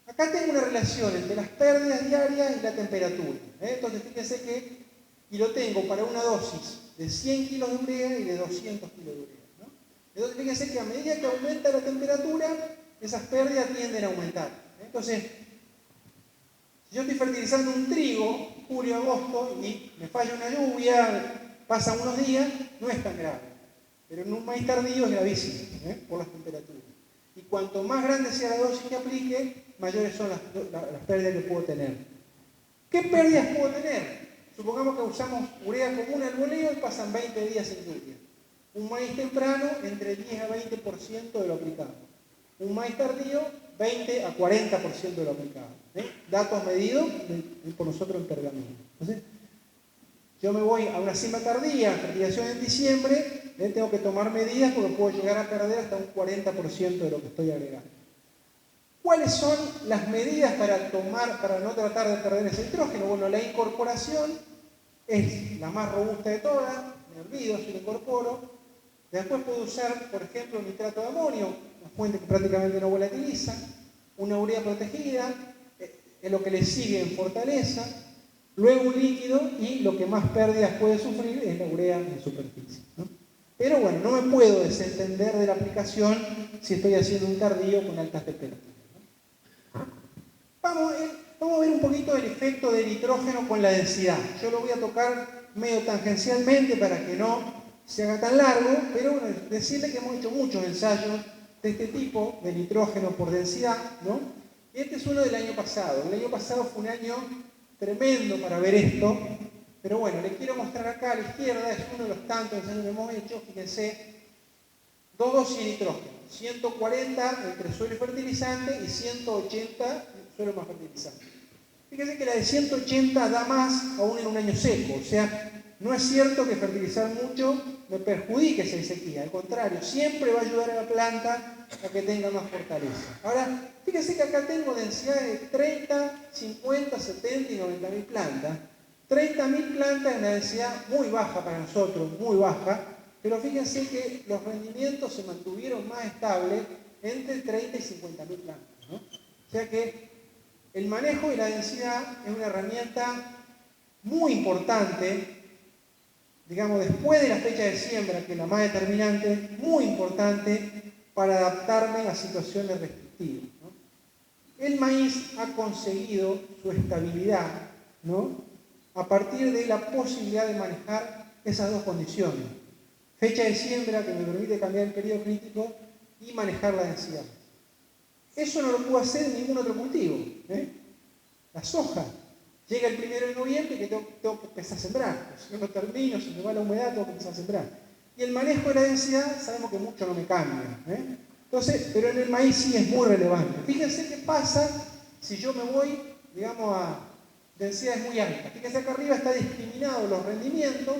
Acá tengo una relación entre las pérdidas diarias y la temperatura, ¿eh? Entonces fíjense que, y lo tengo para una dosis de 100 kilos de urea y de 200 kilos de urea, ¿no? Entonces fíjense que a medida que aumenta la temperatura, esas pérdidas tienden a aumentar, ¿eh? Entonces, si yo estoy fertilizando un trigo, julio, agosto, y me falla una lluvia, pasan unos días, no es tan grave. Pero en un maíz tardío es gravísimo, ¿eh?, por las temperaturas. Y cuanto más grande sea la dosis que aplique, mayores son las pérdidas que puedo tener. ¿Qué pérdidas puedo tener? Supongamos que usamos urea común al voleo y pasan 20 días sin lluvia. Un maíz temprano, entre 10 a 20% de lo aplicado. Un maíz tardío, 20 a 40% de lo aplicado, ¿eh? Datos medidos por nosotros en pergamino. Entonces, yo me voy a una siembra tardía, fertilización en diciembre, tengo que tomar medidas porque puedo llegar a perder hasta un 40% de lo que estoy agregando. ¿Cuáles son las medidas para no tratar de perder ese nitrógeno? Bueno, la incorporación es la más robusta de todas, me olvido si lo incorporo. Después puedo usar, por ejemplo, nitrato de amonio, una fuente que prácticamente no volatiliza, una urea protegida, es lo que le sigue en fortaleza. Luego un líquido y lo que más pérdidas puede sufrir es la urea en superficie, ¿no? Pero bueno, no me puedo desentender de la aplicación si estoy haciendo un tardío con altas temperaturas, ¿no? Vamos a ver un poquito el efecto del nitrógeno con la densidad. Yo lo voy a tocar medio tangencialmente para que no se haga tan largo, pero bueno, decirle que hemos hecho muchos ensayos de este tipo de nitrógeno por densidad, ¿no? Este es uno del año pasado. El año pasado fue un año tremendo para ver esto, pero bueno, les quiero mostrar acá a la izquierda, es uno de los tantos ensayos que hemos hecho. Fíjense, dos dosis de nitrógeno, 140 entre suelo y fertilizante y 180 suelo más fertilizante. Fíjense que la de 180 da más aún en un año seco, o sea, no es cierto que fertilizar mucho me perjudique esa sequía, al contrario, siempre va a ayudar a la planta a que tenga más fortaleza. Ahora, fíjense que acá tengo densidades de 30, 50, 70 y 90.000 plantas. 30.000 plantas es una densidad muy baja para nosotros, muy baja, pero fíjense que los rendimientos se mantuvieron más estables entre 30 y 50.000 plantas, ¿no? O sea que el manejo de la densidad es una herramienta muy importante, digamos, después de la fecha de siembra, que es la más determinante, muy importante para adaptarme a situaciones restrictivas, ¿no? El maíz ha conseguido su estabilidad, ¿no?, a partir de la posibilidad de manejar esas dos condiciones. Fecha de siembra que me permite cambiar el periodo crítico y manejar la densidad. Eso no lo puedo hacer en ningún otro cultivo, ¿eh? La soja. Llega el 1 de noviembre que tengo que empezar a sembrar. Si no lo termino, si me va la humedad, tengo que empezar a sembrar. Y el manejo de la densidad, sabemos que mucho no me cambia, ¿eh? Entonces, pero en el maíz sí es muy relevante. Fíjense qué pasa si yo me voy, digamos, a densidades muy altas. Fíjense acá arriba está discriminado los rendimientos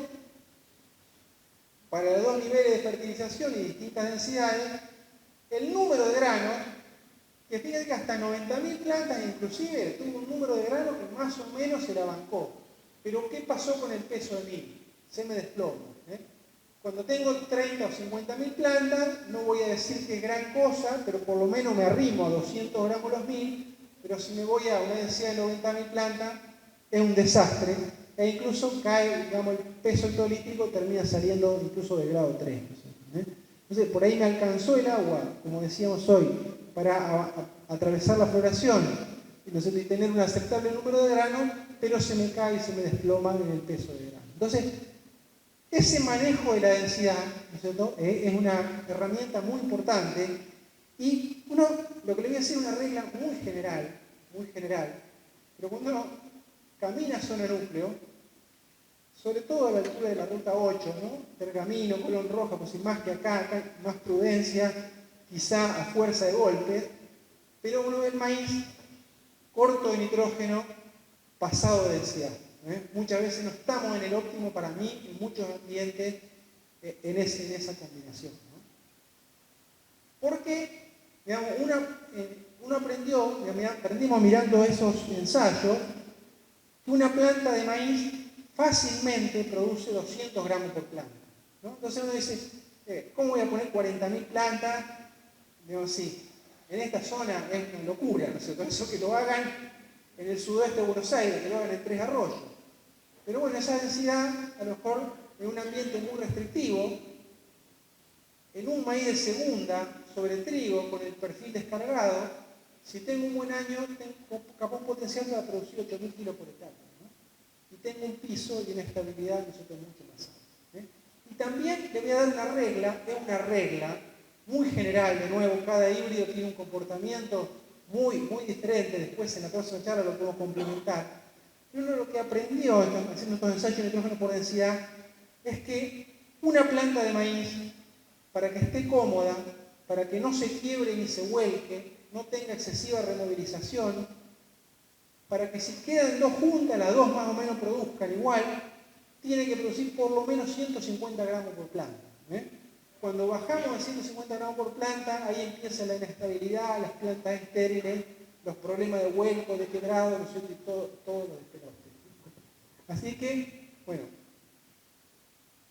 para los dos niveles de fertilización y distintas densidades. El número de granos, que fíjense que hasta 90.000 plantas inclusive tuvo un número de granos que más o menos se la bancó. Pero ¿qué pasó con el peso de mil? Se me desploma, ¿eh? Cuando tengo 30 o 50.000 plantas, no voy a decir que es gran cosa, pero por lo menos me arrimo a 200 gramos los 1000, pero si me voy a una densidad de 90.000 plantas, es un desastre. e incluso cae, digamos, el peso hectolítrico termina saliendo incluso del grado 3. Entonces, por ahí me alcanzó el agua, como decíamos hoy, para atravesar la floración y tener un aceptable número de granos, pero se me cae y se me desploma en el peso de grano. Entonces, ese manejo de la densidad, ¿no es cierto?, es una herramienta muy importante y lo que le voy a decir es una regla muy general, pero cuando uno camina zona núcleo, sobre todo a la altura de la ruta 8, ¿no?, Pergamino, Colón Roja, pues más que acá hay más prudencia, quizá a fuerza de golpe, pero uno ve el maíz corto de nitrógeno, pasado de densidad. Muchas veces no estamos en el óptimo para mí, en muchos ambientes, en esa combinación, ¿no? Porque, digamos, uno aprendimos mirando esos ensayos, que una planta de maíz fácilmente produce 200 gramos por planta, ¿no? Entonces uno dice, ¿cómo voy a poner 40.000 plantas? Digo, sí, en esta zona es una locura, ¿no es cierto? Eso que lo hagan en el sudoeste de Buenos Aires, que lo hagan en Tres Arroyos. Pero bueno, esa densidad, a lo mejor en un ambiente muy restrictivo, en un maíz de segunda, sobre trigo, con el perfil descargado, si tengo un buen año, tengo capaz un potencial para producir 8.000 kilos por hectárea, ¿no? Y tengo un piso y una estabilidad que es mucho más alta. Y también le voy a dar una regla muy general, de nuevo, cada híbrido tiene un comportamiento muy, muy diferente, después en la próxima charla lo podemos complementar. Pero uno lo que aprendió haciendo estos ensayos de nitrógeno por densidad es que una planta de maíz, para que esté cómoda, para que no se quiebre ni se vuelque, no tenga excesiva removilización, para que si quedan dos juntas, las dos más o menos produzcan igual, tiene que producir por lo menos 150 gramos por planta. Cuando bajamos a 150 gramos por planta, ahí empieza la inestabilidad, las plantas estériles, los problemas de vuelco, de quebrado, ¿no es cierto?, y todo lo despelote. Así que, bueno,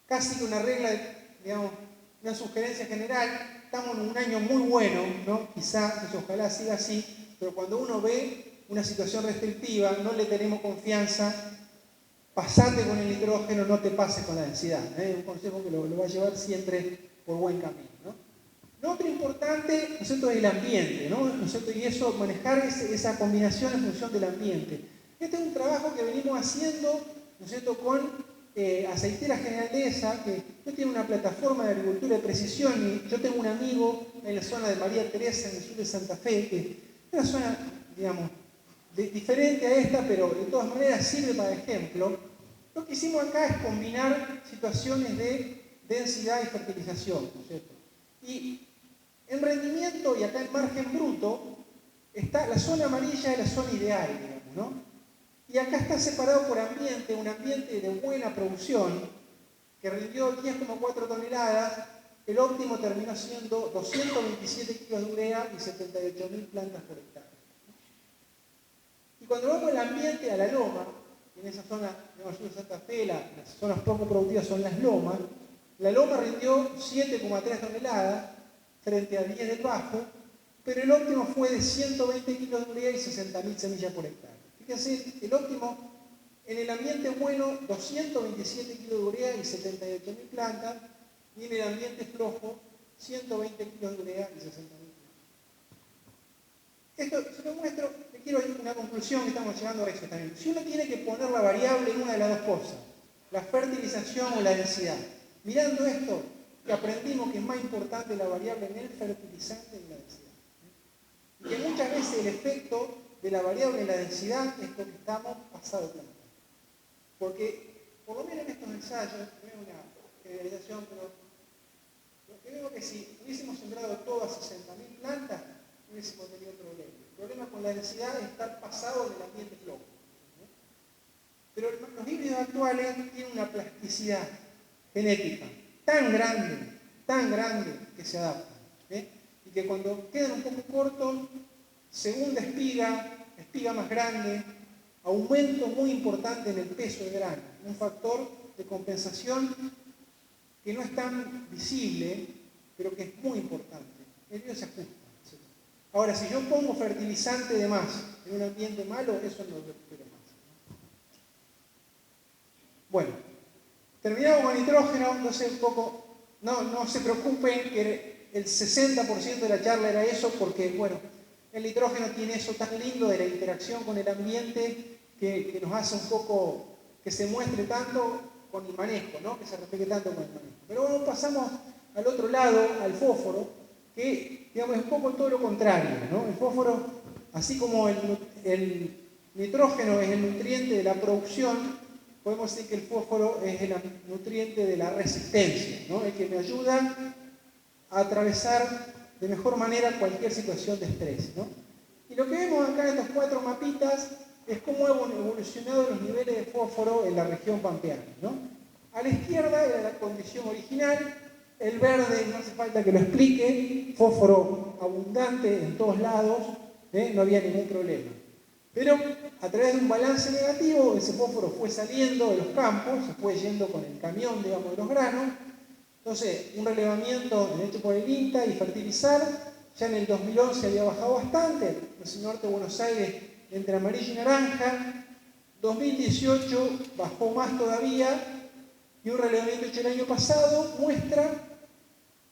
casi que una regla, digamos, una sugerencia general. Estamos en un año muy bueno, ¿no? Quizás, ojalá siga así, pero cuando uno ve una situación restrictiva, no le tenemos confianza, pasate con el nitrógeno, no te pases con la densidad. Un consejo que lo va a llevar siempre por buen camino, ¿no? Lo otro importante, ¿no es cierto?, es el ambiente, ¿no es cierto? Y eso, manejar esa combinación en función del ambiente. Este es un trabajo que venimos haciendo, ¿no es cierto?, con Aceitera Generalesa, que no tiene una plataforma de agricultura de precisión, y yo tengo un amigo en la zona de María Teresa, en el sur de Santa Fe, que es una zona, digamos, diferente a esta, pero de todas maneras sirve para ejemplo. Lo que hicimos acá es combinar situaciones de densidad y fertilización, ¿no es cierto? Y en rendimiento y acá en margen bruto, está la zona amarilla es la zona ideal, digamos, ¿no? Y acá está separado por ambiente, un ambiente de buena producción, que rindió 10,4 toneladas, el óptimo terminó siendo 227 kilos de urea y 78.000 plantas por hectárea. Y cuando vamos al ambiente, a la loma, en esa zona de Santa Fe, las zonas poco productivas son las lomas, la loma rindió 7,3 toneladas frente a 10 del bajo, pero el óptimo fue de 120 kilos de urea y 60.000 semillas por hectárea. Fíjense, el óptimo en el ambiente bueno, 227 kilos de urea y 78.000 plantas, y en el ambiente flojo, 120 kilos de urea y 60.000 plantas. Esto se lo muestro, le quiero una conclusión que estamos llegando a eso también. Si uno tiene que poner la variable en una de las dos cosas, la fertilización o la densidad, mirando esto, que aprendimos que es más importante la variable en el fertilizante y la densidad. Y que muchas veces el efecto de la variable en la densidad es porque estamos pasados de planta. Porque, por lo menos en estos ensayos, no es una generalización, pero lo que veo que si hubiésemos sembrado todas 60.000 plantas, no hubiésemos tenido problema. El problema con la densidad es estar pasado en el ambiente flojo. Pero los híbridos actuales tienen una plasticidad genética tan grande que se adaptan. Y que cuando quedan un poco cortos, segunda espiga más grande, aumento muy importante en el peso de grano, un factor de compensación que no es tan visible, pero que es muy importante. El híbrido se ajusta. Ahora, si yo pongo fertilizante de más en un ambiente malo, eso no lo recupero más. Bueno, terminamos con nitrógeno, entonces un poco, no se preocupen que el 60% de la charla era eso, porque bueno, el nitrógeno tiene eso tan lindo de la interacción con el ambiente que nos hace un poco que se muestre tanto con el manejo, ¿no? Que se refleje tanto con el manejo. Pero bueno, pasamos al otro lado, al fósforo, que digamos, es un poco todo lo contrario, ¿no? El fósforo, así como el nitrógeno es el nutriente de la producción, podemos decir que el fósforo es el nutriente de la resistencia, ¿no? El que me ayuda a atravesar de mejor manera cualquier situación de estrés, ¿no? Y lo que vemos acá en estos 4 mapitas es cómo han evolucionado los niveles de fósforo en la región pampeana, ¿no? A la izquierda era la condición original, el verde no hace falta que lo explique, fósforo abundante en todos lados, no había ningún problema. Pero a través de un balance negativo, ese fósforo fue saliendo de los campos, se fue yendo con el camión, digamos, de los granos. Entonces, un relevamiento hecho por el INTA y fertilizar, ya en el 2011 había bajado bastante, el norte de Buenos Aires entre amarillo y naranja, 2018 bajó más todavía, y un relevamiento hecho el año pasado muestra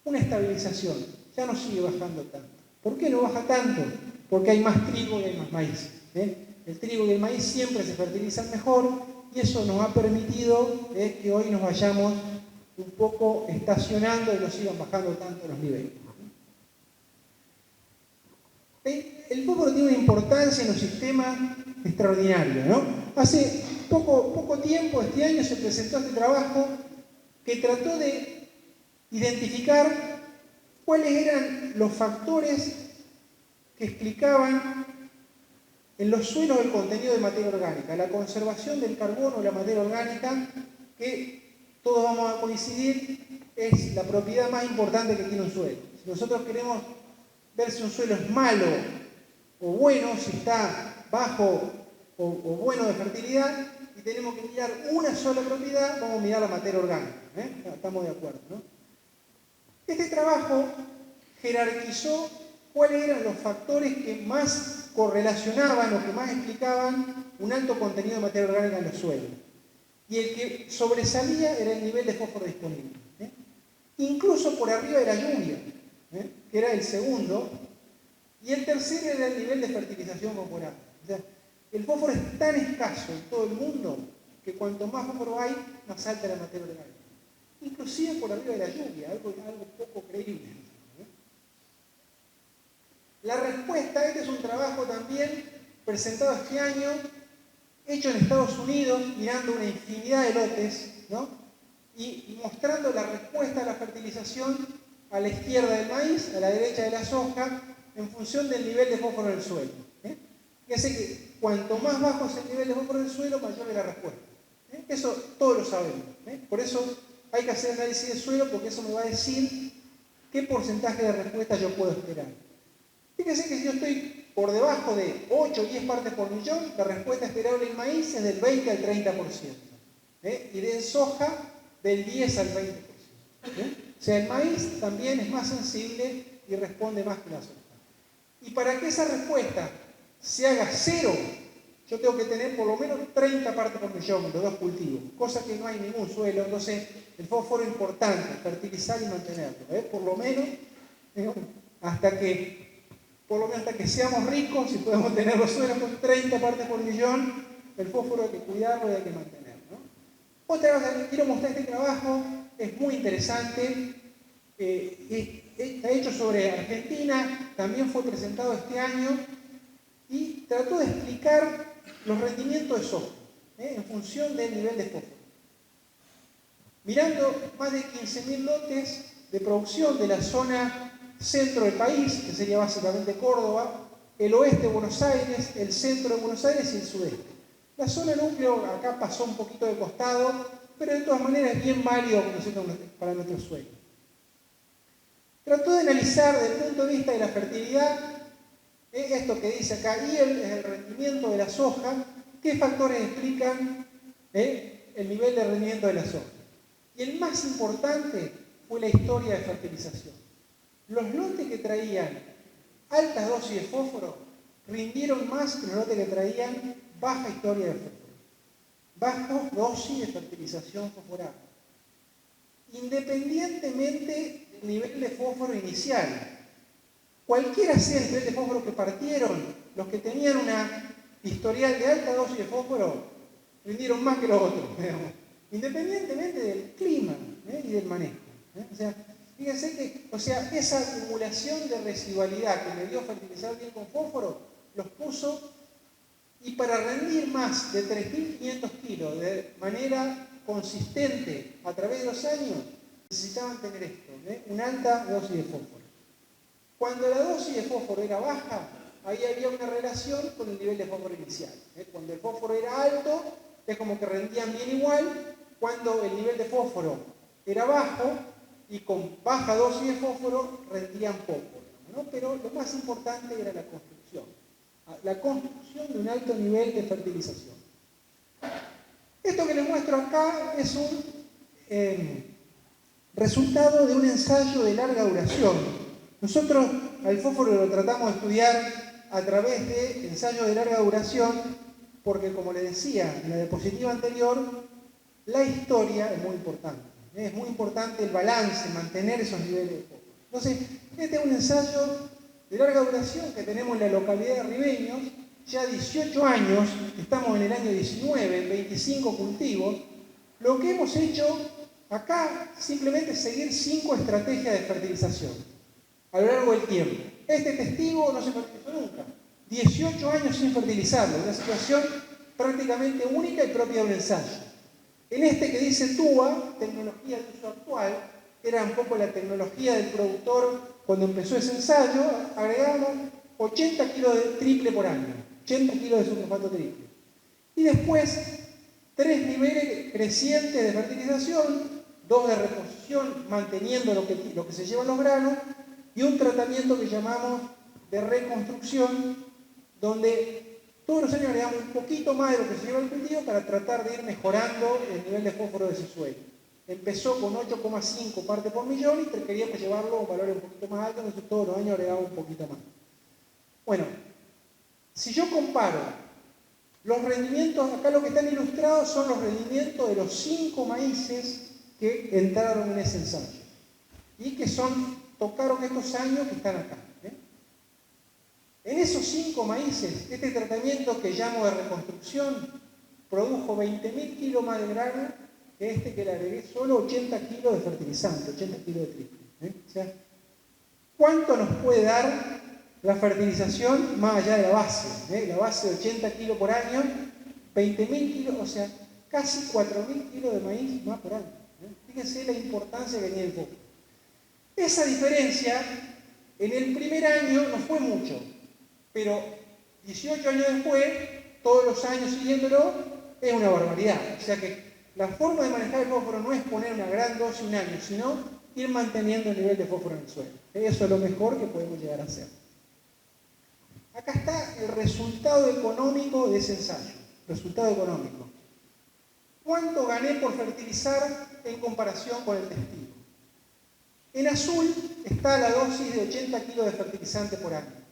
una estabilización, ya no sigue bajando tanto. ¿Por qué no baja tanto? Porque hay más trigo y hay más maíz. El trigo y el maíz siempre se fertilizan mejor y eso nos ha permitido que hoy nos vayamos un poco estacionando y no sigan bajando tanto los niveles. El fósforo tiene una importancia en los sistemas extraordinaria, ¿no? Hace poco tiempo, este año, se presentó este trabajo que trató de identificar cuáles eran los factores que explicaban en los suelos el contenido de materia orgánica, la conservación del carbono, la materia orgánica, que todos vamos a coincidir, es la propiedad más importante que tiene un suelo. Si nosotros queremos ver si un suelo es malo o bueno, si está bajo o bueno de fertilidad, y tenemos que mirar una sola propiedad, vamos a mirar la materia orgánica. Estamos de acuerdo, ¿no? Este trabajo jerarquizó cuáles eran los factores que más correlacionaban o que más explicaban un alto contenido de materia orgánica en los suelos. Y el que sobresalía era el nivel de fósforo disponible. Incluso por arriba de la lluvia, que era el segundo, y el tercero era el nivel de fertilización corporal. O sea, el fósforo es tan escaso en todo el mundo que cuanto más fósforo hay, más alta la materia orgánica. Inclusive por arriba de la lluvia, algo poco creíble. La respuesta, este es un trabajo también presentado este año, hecho en Estados Unidos, mirando una infinidad de lotes, ¿no? Y mostrando la respuesta a la fertilización a la izquierda del maíz, a la derecha de la soja, en función del nivel de fósforo del suelo. Y hace que cuanto más bajo es el nivel de fósforo del suelo, mayor es la respuesta. Eso todos lo sabemos. Por eso hay que hacer análisis de suelo, porque eso me va a decir qué porcentaje de respuesta yo puedo esperar. Fíjense que si yo estoy por debajo de 8 o 10 partes por millón, la respuesta esperable en maíz es del 20 al 30%. Y de soja, del 10 al 20%. O sea, el maíz también es más sensible y responde más que la soja. Y para que esa respuesta se haga cero, yo tengo que tener por lo menos 30 partes por millón de 2 cultivos, cosa que no hay en ningún suelo. Entonces, el fósforo es importante, fertilizar y mantenerlo. Por lo menos hasta que seamos ricos y podemos tener los suelos con 30 partes por millón, el fósforo hay que cuidarlo y hay que mantenerlo, ¿no? Otra cosa que quiero mostrar este trabajo, es muy interesante, está hecho sobre Argentina, también fue presentado este año, y trató de explicar los rendimientos de soja, en función del nivel de fósforo. Mirando más de 15.000 lotes de producción de la zona centro del país, que sería básicamente Córdoba, el oeste de Buenos Aires, el centro de Buenos Aires y el sudeste. La zona núcleo acá pasó un poquito de costado, pero de todas maneras es bien válido para nuestro suelo. Trató de analizar desde el punto de vista de la fertilidad, esto que dice acá, y el rendimiento de la soja, qué factores explican el nivel de rendimiento de la soja. Y el más importante fue la historia de fertilización. Los lotes que traían altas dosis de fósforo rindieron más que los lotes que traían baja historia de fósforo. bajo dosis de fertilización fosforada, independientemente del nivel de fósforo inicial. Cualquiera sea el nivel de fósforo que partieron, los que tenían una historial de alta dosis de fósforo rindieron más que los otros, digamos, independientemente del clima y del manejo. O sea, fíjense que, esa acumulación de residualidad que le dio fertilizar bien con fósforo, los puso, y para rendir más de 3.500 kilos de manera consistente a través de los años, necesitaban tener esto, una alta dosis de fósforo. Cuando la dosis de fósforo era baja, ahí había una relación con el nivel de fósforo inicial. Cuando el fósforo era alto, es como que rendían bien igual. Cuando el nivel de fósforo era bajo, y con baja dosis de fósforo, rendían poco, ¿no? Pero lo más importante era la construcción de un alto nivel de fertilización. Esto que les muestro acá es un resultado de un ensayo de larga duración. Nosotros al fósforo lo tratamos de estudiar a través de ensayos de larga duración porque, como les decía en la diapositiva anterior, la historia es muy importante. Es muy importante el balance, mantener esos niveles de fósforo. Entonces, este es un ensayo de larga duración que tenemos en la localidad de Ribeños, ya 18 años, estamos en el año 19, 25 cultivos. Lo que hemos hecho acá simplemente es seguir 5 estrategias de fertilización a lo largo del tiempo. Este testigo no se fertilizó nunca, 18 años sin fertilizarlo, una situación prácticamente única y propia de un ensayo. En este que dice TUA, tecnología de uso actual, era un poco la tecnología del productor cuando empezó ese ensayo, agregamos 80 kilos de triple por año, 80 kilos de sulfato triple. Y después, 3 niveles crecientes de fertilización, 2 de reposición, manteniendo lo que se llevan los granos, y un tratamiento que llamamos de reconstrucción, donde todos los años agregamos un poquito más de lo que se lleva el cultivo para tratar de ir mejorando el nivel de fósforo de ese suelo. Empezó con 8,5 partes por millón y queríamos llevarlo a un valor un poquito más alto, entonces todos los años agregamos un poquito más. Bueno, si yo comparo los rendimientos, acá lo que están ilustrados son los rendimientos de los 5 maíces que entraron en ese ensayo y que tocaron estos años que están acá. En esos 5 maíces, este tratamiento que llamo de reconstrucción produjo 20.000 kilos más de grano que este que le agregué solo 80 kilos de fertilizante, 80 kilos de triple. O sea, ¿cuánto nos puede dar la fertilización más allá de la base? La base de 80 kilos por año, 20.000 kilos, o sea, casi 4.000 kilos de maíz más por año. Fíjense la importancia que tiene el fósforo. Esa diferencia en el primer año no fue mucho, pero 18 años después, todos los años siguiéndolo, es una barbaridad. O sea que la forma de manejar el fósforo no es poner una gran dosis un año, sino ir manteniendo el nivel de fósforo en el suelo. Eso es lo mejor que podemos llegar a hacer. Acá está el resultado económico de ese ensayo. Resultado económico. ¿Cuánto gané por fertilizar en comparación con el testigo? En azul está la dosis de 80 kilos de fertilizante por año.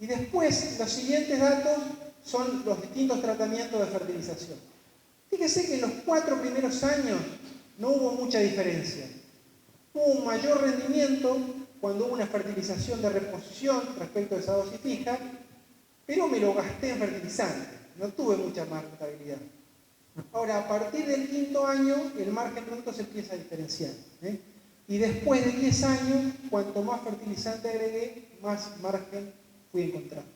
Y después, los siguientes datos son los distintos tratamientos de fertilización. Fíjese que en los 4 primeros años no hubo mucha diferencia. Hubo un mayor rendimiento cuando hubo una fertilización de reposición respecto a esa dosis fija, pero me lo gasté en fertilizante, no tuve mucha más rentabilidad. Ahora, a partir del 5.º año, el margen bruto se empieza a diferenciar. Y después de 10 años, cuanto más fertilizante agregué, más margen fui encontrando.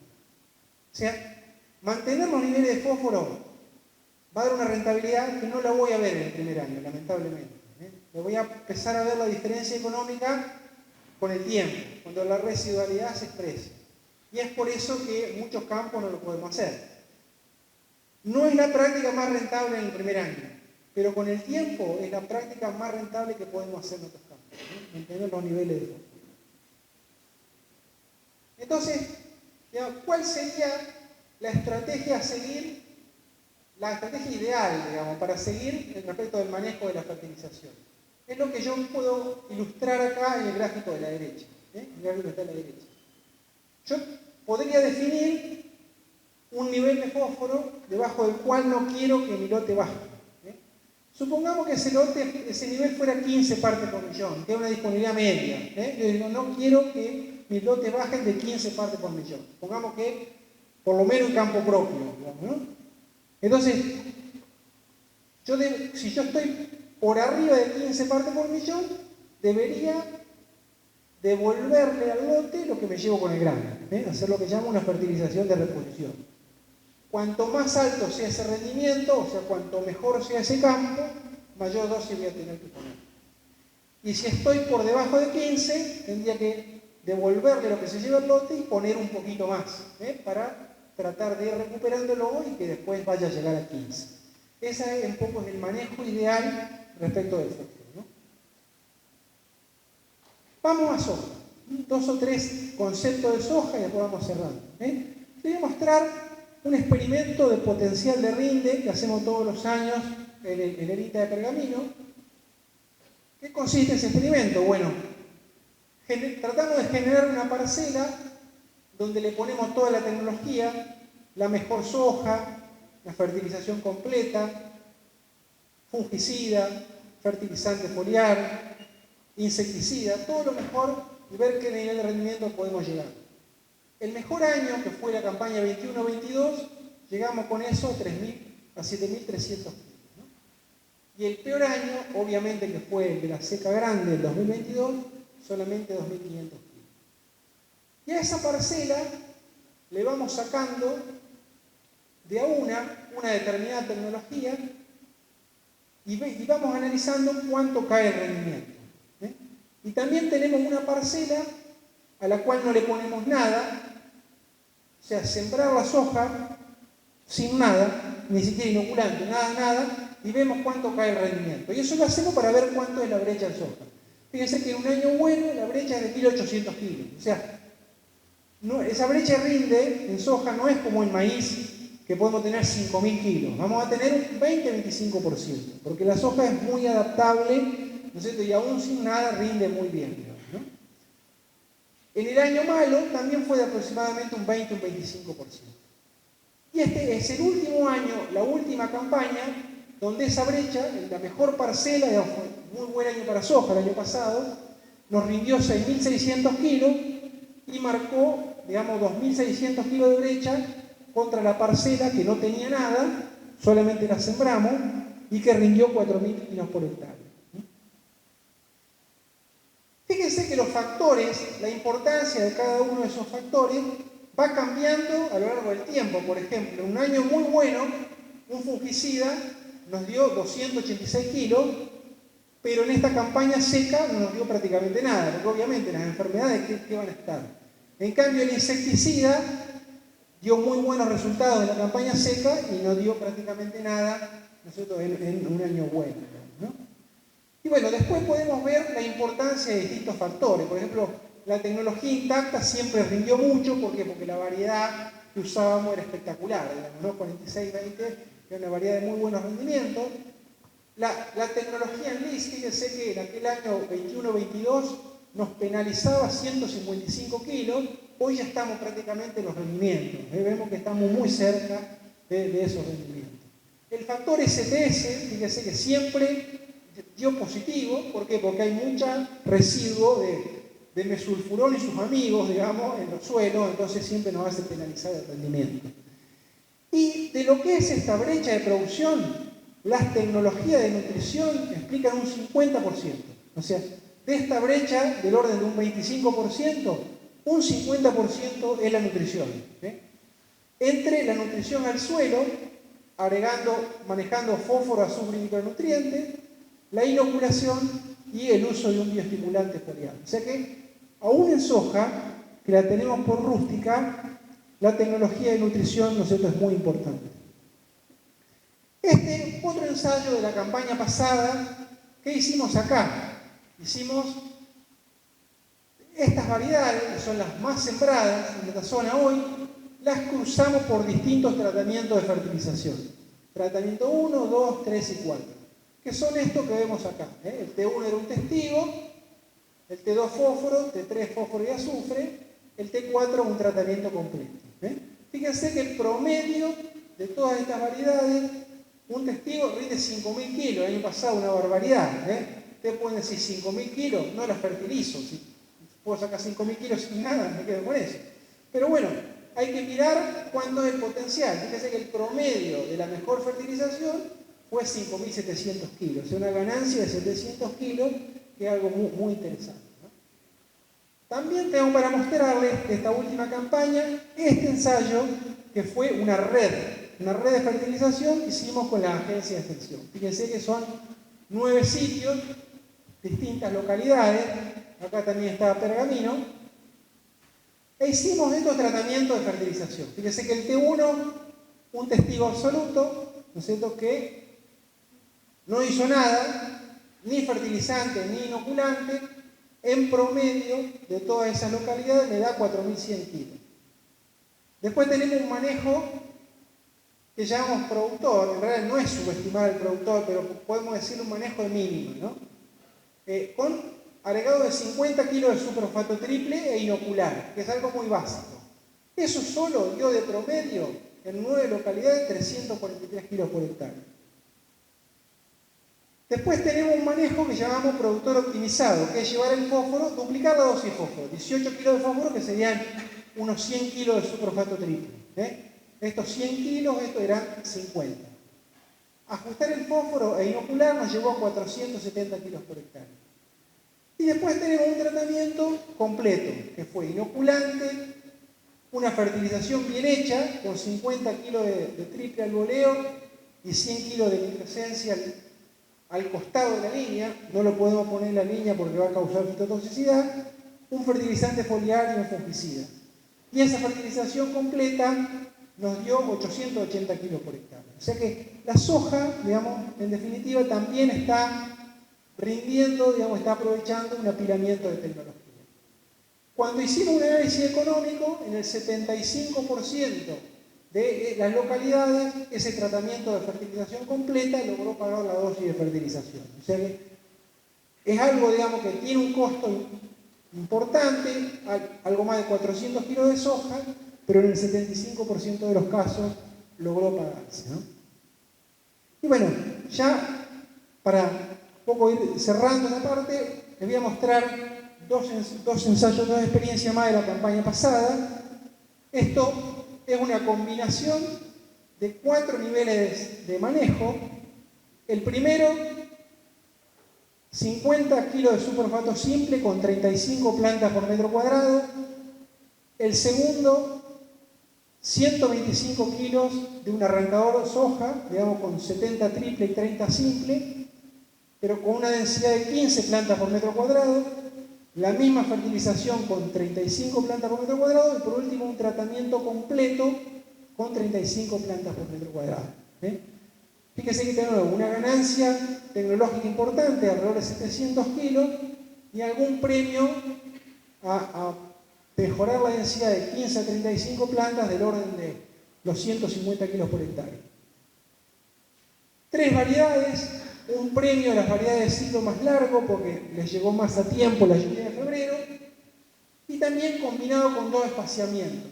O sea, mantener los niveles de fósforo va a dar una rentabilidad que no la voy a ver en el primer año, lamentablemente. Le voy a empezar a ver la diferencia económica con el tiempo, cuando la residualidad se expresa. Y es por eso que en muchos campos no lo podemos hacer. No es la práctica más rentable en el primer año, pero con el tiempo es la práctica más rentable que podemos hacer en otros campos, mantener los niveles de fósforo. Entonces, ¿cuál sería la estrategia a seguir? La estrategia ideal, digamos, para seguir respecto del manejo de la fertilización. Es lo que yo puedo ilustrar acá en el gráfico de la derecha. El gráfico está a la derecha. Yo podría definir un nivel de fósforo debajo del cual no quiero que mi lote baje. Supongamos que ese nivel fuera 15 partes por millón, que es una disponibilidad media. Yo digo, no quiero que mis lotes bajen de 15 partes por millón. Supongamos que por lo menos en campo propio, digamos, ¿no? Entonces, si yo estoy por arriba de 15 partes por millón, debería devolverle al lote lo que me llevo con el grano, hacer lo que llamo una fertilización de reposición. Cuanto más alto sea ese rendimiento, o sea, cuanto mejor sea ese campo, mayor dosis voy a tener que poner. Y si estoy por debajo de 15, tendría que devolverle lo que se lleva el lote y poner un poquito más, para tratar de ir recuperándolo y que después vaya a llegar a 15. Ese un poco es el manejo ideal respecto del fósforo, ¿no? Vamos a soja. 2 o 3 conceptos de soja y después vamos cerrando. Les voy a mostrar un experimento de potencial de rinde que hacemos todos los años en el ITA de Pergamino. ¿Qué consiste ese experimento? Bueno, tratamos de generar una parcela donde le ponemos toda la tecnología, la mejor soja, la fertilización completa, fungicida, fertilizante foliar, insecticida, todo lo mejor y ver qué nivel de rendimiento podemos llegar. El mejor año, que fue la campaña 21-22, llegamos con eso a 7.300 kilos, ¿no? Y el peor año, obviamente, que fue el de la seca grande, el 2022, solamente 2.500 kilos. Y a esa parcela le vamos sacando de a una determinada tecnología y vamos analizando cuánto cae el rendimiento. Y también tenemos una parcela a la cual no le ponemos nada, o sea, sembrar la soja sin nada, ni siquiera inoculante, nada, y vemos cuánto cae el rendimiento. Y eso lo hacemos para ver cuánto es la brecha en soja. Fíjense que en un año bueno la brecha es de 1.800 kilos. O sea, esa brecha rinde en soja no es como en maíz, que podemos tener 5.000 kilos. Vamos a tener un 20-25%, porque la soja es muy adaptable, ¿no es cierto? Y aún sin nada rinde muy bien, ¿no? En el año malo también fue de aproximadamente un 20 o un 25%. Y este es el último año, la última campaña, donde esa brecha, la mejor parcela, digamos, fue muy buen año para soja el año pasado, nos rindió 6.600 kilos y marcó, digamos, 2.600 kilos de brecha contra la parcela que no tenía nada, solamente la sembramos, y que rindió 4.000 kilos por hectárea. Fíjense que los factores, la importancia de cada uno de esos factores va cambiando a lo largo del tiempo. Por ejemplo, un año muy bueno, un fungicida nos dio 286 kilos, pero en esta campaña seca no nos dio prácticamente nada, porque obviamente las enfermedades ¿qué van a estar? En cambio, el insecticida dio muy buenos resultados en la campaña seca y no dio prácticamente nada, ¿no es cierto?, en un año bueno, ¿no? Y bueno, después podemos ver la importancia de distintos factores. Por ejemplo, la tecnología intacta siempre rindió mucho. ¿Por qué? Porque la variedad que usábamos era espectacular, digamos, ¿no? 46-20, que era una variedad de muy buenos rendimientos. La tecnología en LIS, fíjense que en aquel año 21-22 nos penalizaba 155 kilos, hoy ya estamos prácticamente en los rendimientos. Vemos que estamos muy cerca de esos rendimientos. El factor STS, fíjense que siempre dio positivo. ¿Por qué? Porque hay mucho residuo de mesulfurón y sus amigos, digamos, en los suelos, entonces siempre nos hace penalizar el rendimiento. Y de lo que es esta brecha de producción, las tecnologías de nutrición explican un 50%. O sea, de esta brecha del orden de un 25%, un 50% es la nutrición. Entre la nutrición al suelo, manejando fósforo, azufre y micronutrientes, la inoculación y el uso de un bioestimulante foliar. O sea que, aún en soja, que la tenemos por rústica, la tecnología de nutrición, ¿no es cierto?, es muy importante. Este otro ensayo de la campaña pasada, ¿qué hicimos acá? Hicimos estas variedades, que son las más sembradas en esta zona hoy, las cruzamos por distintos tratamientos de fertilización. Tratamiento 1, 2, 3 y 4. Que son estos que vemos acá. El T1 era un testigo, el T2 fósforo, T3 fósforo y azufre, el T4 un tratamiento completo. Fíjense que el promedio de todas estas variedades, un testigo rinde 5.000 kilos. El año pasado una barbaridad. Ustedes pueden decir 5.000 kilos, no las fertilizo. Si puedo sacar 5.000 kilos sin nada, me quedo con eso. Pero bueno, hay que mirar cuánto es el potencial. Fíjense que el promedio de la mejor fertilización fue 5.700 kilos. O sea, una ganancia de 700 kilos, que es algo muy, muy interesante. También tengo para mostrarles de esta última campaña este ensayo, que fue una red de fertilización que hicimos con la agencia de extensión. Fíjense que son 9 sitios, distintas localidades. Acá también está Pergamino. E hicimos estos tratamientos de fertilización. Fíjense que el T1, un testigo absoluto, ¿no es cierto?, que no hizo nada, ni fertilizante ni inoculante. En promedio de todas esas localidades le da 4.100 kilos. Después tenemos un manejo que llamamos productor. En realidad no es subestimar al productor, pero podemos decir un manejo de mínimo, ¿no? Con agregado de 50 kilos de superfosfato triple e inocular, que es algo muy básico. Eso solo dio de promedio en 9 localidades 343 kilos por hectárea. Después tenemos un manejo que llamamos productor optimizado, que es llevar el fósforo, duplicar la dosis de fósforo. 18 kilos de fósforo, que serían unos 100 kilos de superfosfato triple. Estos 100 kilos, estos eran 50. Ajustar el fósforo e inocular nos llevó a 470 kilos por hectárea. Y después tenemos un tratamiento completo, que fue inoculante, una fertilización bien hecha, con 50 kilos de triple al voleo y 100 kilos de microesencia al costado de la línea. No lo podemos poner en la línea porque va a causar fitotoxicidad, un fertilizante foliar y un fungicida. Y esa fertilización completa nos dio 880 kilos por hectárea. O sea que la soja, digamos, en definitiva, también está rindiendo, digamos, está aprovechando un apilamiento de tecnología. Cuando hicimos un análisis económico, en el 75% de las localidades, ese tratamiento de fertilización completa logró pagar la dosis de fertilización. O sea que es algo, digamos, que tiene un costo importante, algo más de 400 kilos de soja, pero en el 75% de los casos logró pagarse, ¿no? Y bueno, ya para un poco ir cerrando esta parte, les voy a mostrar dos ensayos, dos experiencias más de la campaña pasada. Esto es una combinación de 4 niveles de manejo. El primero, 50 kilos de superfosfato simple con 35 plantas por metro cuadrado. El segundo, 125 kilos de un arrancador soja, digamos con 70 triple y 30 simple, pero con una densidad de 15 plantas por metro cuadrado. La misma fertilización con 35 plantas por metro cuadrado y por último un tratamiento completo con 35 plantas por metro cuadrado. Fíjense que tenemos una ganancia tecnológica importante, alrededor de 700 kilos, y algún premio a mejorar la densidad de 15 a 35 plantas del orden de los 150 kilos por hectárea. 3 variedades. Un premio a las variedades de ciclo más largo porque les llegó más a tiempo la lluvia de febrero, y también combinado con 2 espaciamientos,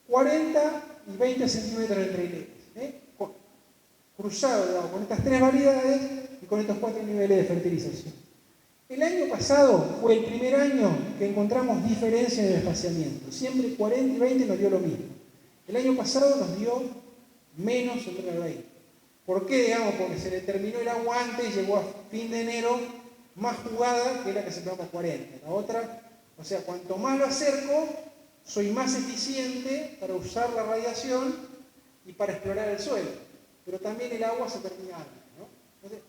40 y 20 centímetros entre hileras, cruzado, digamos, con estas 3 variedades y con estos 4 niveles de fertilización. El año pasado fue el primer año que encontramos diferencia en el espaciamiento. Siempre 40 y 20 nos dio lo mismo. El año pasado nos dio menos entre el 20. ¿Por qué? Digamos, porque se le terminó el agua antes y llegó a fin de enero más jugada que la que se plantó a 40. La otra, o sea, cuanto más lo acerco, soy más eficiente para usar la radiación y para explorar el suelo. Pero también el agua se termina antes, ¿no? Entonces,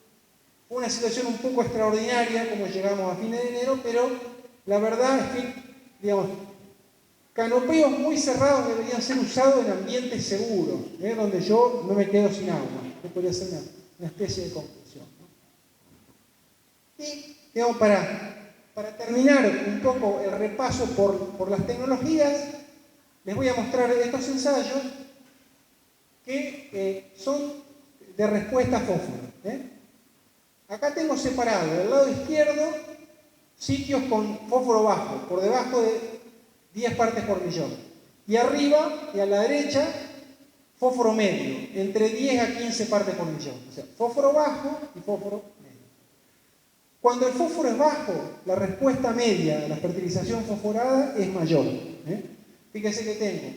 fue una situación un poco extraordinaria como llegamos a fines de enero, pero la verdad es que, digamos, canopeos muy cerrados deberían ser usados en ambientes seguros, donde yo no me quedo sin agua. Que podría ser una especie de conclusión, ¿no? Y, digamos, para terminar un poco el repaso por las tecnologías, les voy a mostrar estos ensayos que son de respuesta a fósforo. Acá tengo separado del lado izquierdo sitios con fósforo bajo, por debajo de 10 partes por millón. Y arriba y a la derecha, fósforo medio, entre 10 a 15 partes por millón. O sea, fósforo bajo y fósforo medio. Cuando el fósforo es bajo, la respuesta media a la fertilización fosforada es mayor. Fíjense que tengo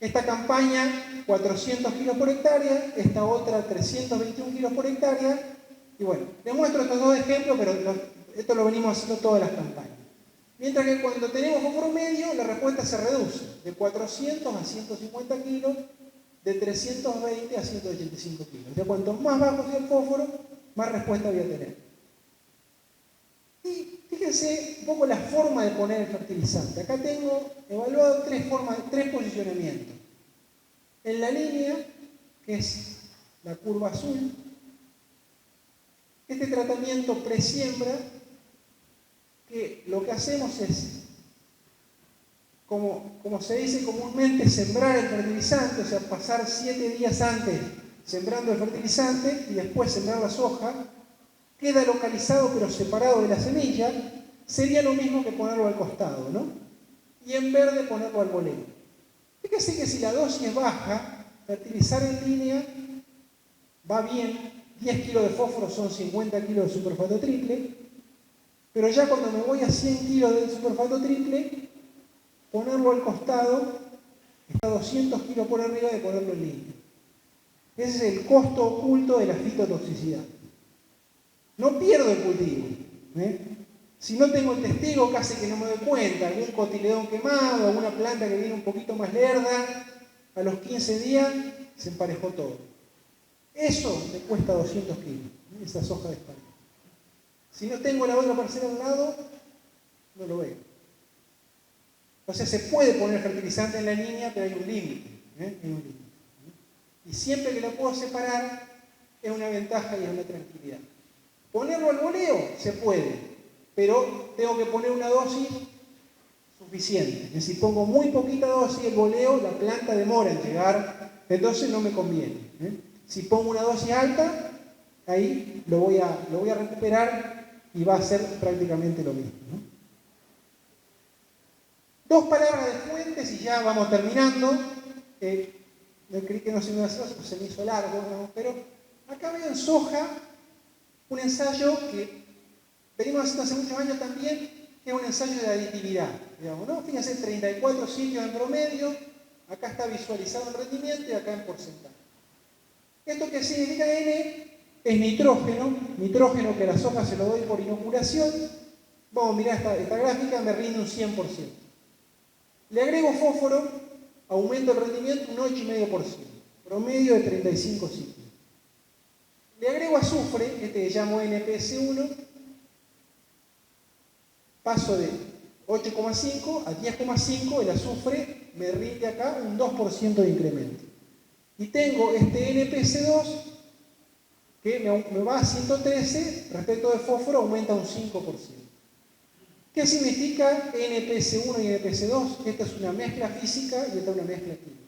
esta campaña 400 kilos por hectárea, esta otra 321 kilos por hectárea. Y bueno, les muestro estos dos ejemplos, pero esto lo venimos haciendo todas las campañas. Mientras que cuando tenemos fósforo medio, la respuesta se reduce de 400 a 150 kilos, de 320 a 185 kilos. O sea, cuanto más bajo sea el fósforo, más respuesta voy a tener. Y fíjense un poco la forma de poner el fertilizante. Acá tengo evaluado tres posicionamientos. En la línea, que es la curva azul, este tratamiento presiembra, que lo que hacemos es, como se dice comúnmente, sembrar el fertilizante, o sea, pasar 7 días antes sembrando el fertilizante y después sembrar la soja, queda localizado pero separado de la semilla, sería lo mismo que ponerlo al costado, ¿no? Y en verde ponerlo al voleo. Fíjese que si la dosis es baja, fertilizar en línea va bien, 10 kilos de fósforo son 50 kilos de superfato triple, pero ya cuando me voy a 100 kilos de superfato triple, ponerlo al costado está 200 kilos por arriba de ponerlo en línea. Ese es el costo oculto de la fitotoxicidad. No pierdo el cultivo. Si no tengo el testigo, casi que no me doy cuenta. Algún cotiledón quemado, alguna planta que viene un poquito más lerda, a los 15 días se emparejó todo. Eso me cuesta 200 kilos, esa soja de espalda. Si no tengo la otra parcela al lado, no lo veo. O sea, se puede poner fertilizante en la línea, pero hay un límite. Y siempre que lo puedo separar, es una ventaja y es una tranquilidad. Ponerlo al voleo, se puede, pero tengo que poner una dosis suficiente. Si pongo muy poquita dosis, el voleo, la planta demora en llegar, entonces no me conviene. Si pongo una dosis alta, ahí lo voy a recuperar y va a ser prácticamente lo mismo. Dos palabras de fuentes y ya vamos terminando. Me creí que no se me iba a hacer, se me hizo largo, ¿no? Pero acá veo en soja un ensayo que venimos haciendo hace muchos años también, que es un ensayo de aditividad, digamos, ¿no? Fíjense, 34 sitios en promedio, acá está visualizado el rendimiento y acá en porcentaje. ¿Esto qué significa? N es nitrógeno que a la soja se lo doy por inoculación. Vamos a mirar esta gráfica, me rinde un 100%. Le agrego fósforo, aumento el rendimiento un 8,5%, promedio de 35 sitios. Le agrego azufre, este que llamo NPS1, paso de 8,5 a 10,5, el azufre me rinde acá un 2% de incremento. Y tengo este NPS2 que me va a 113, respecto de fósforo aumenta un 5%. ¿Qué significa NPS1 y NPS2? Esta es una mezcla física y esta es una mezcla química.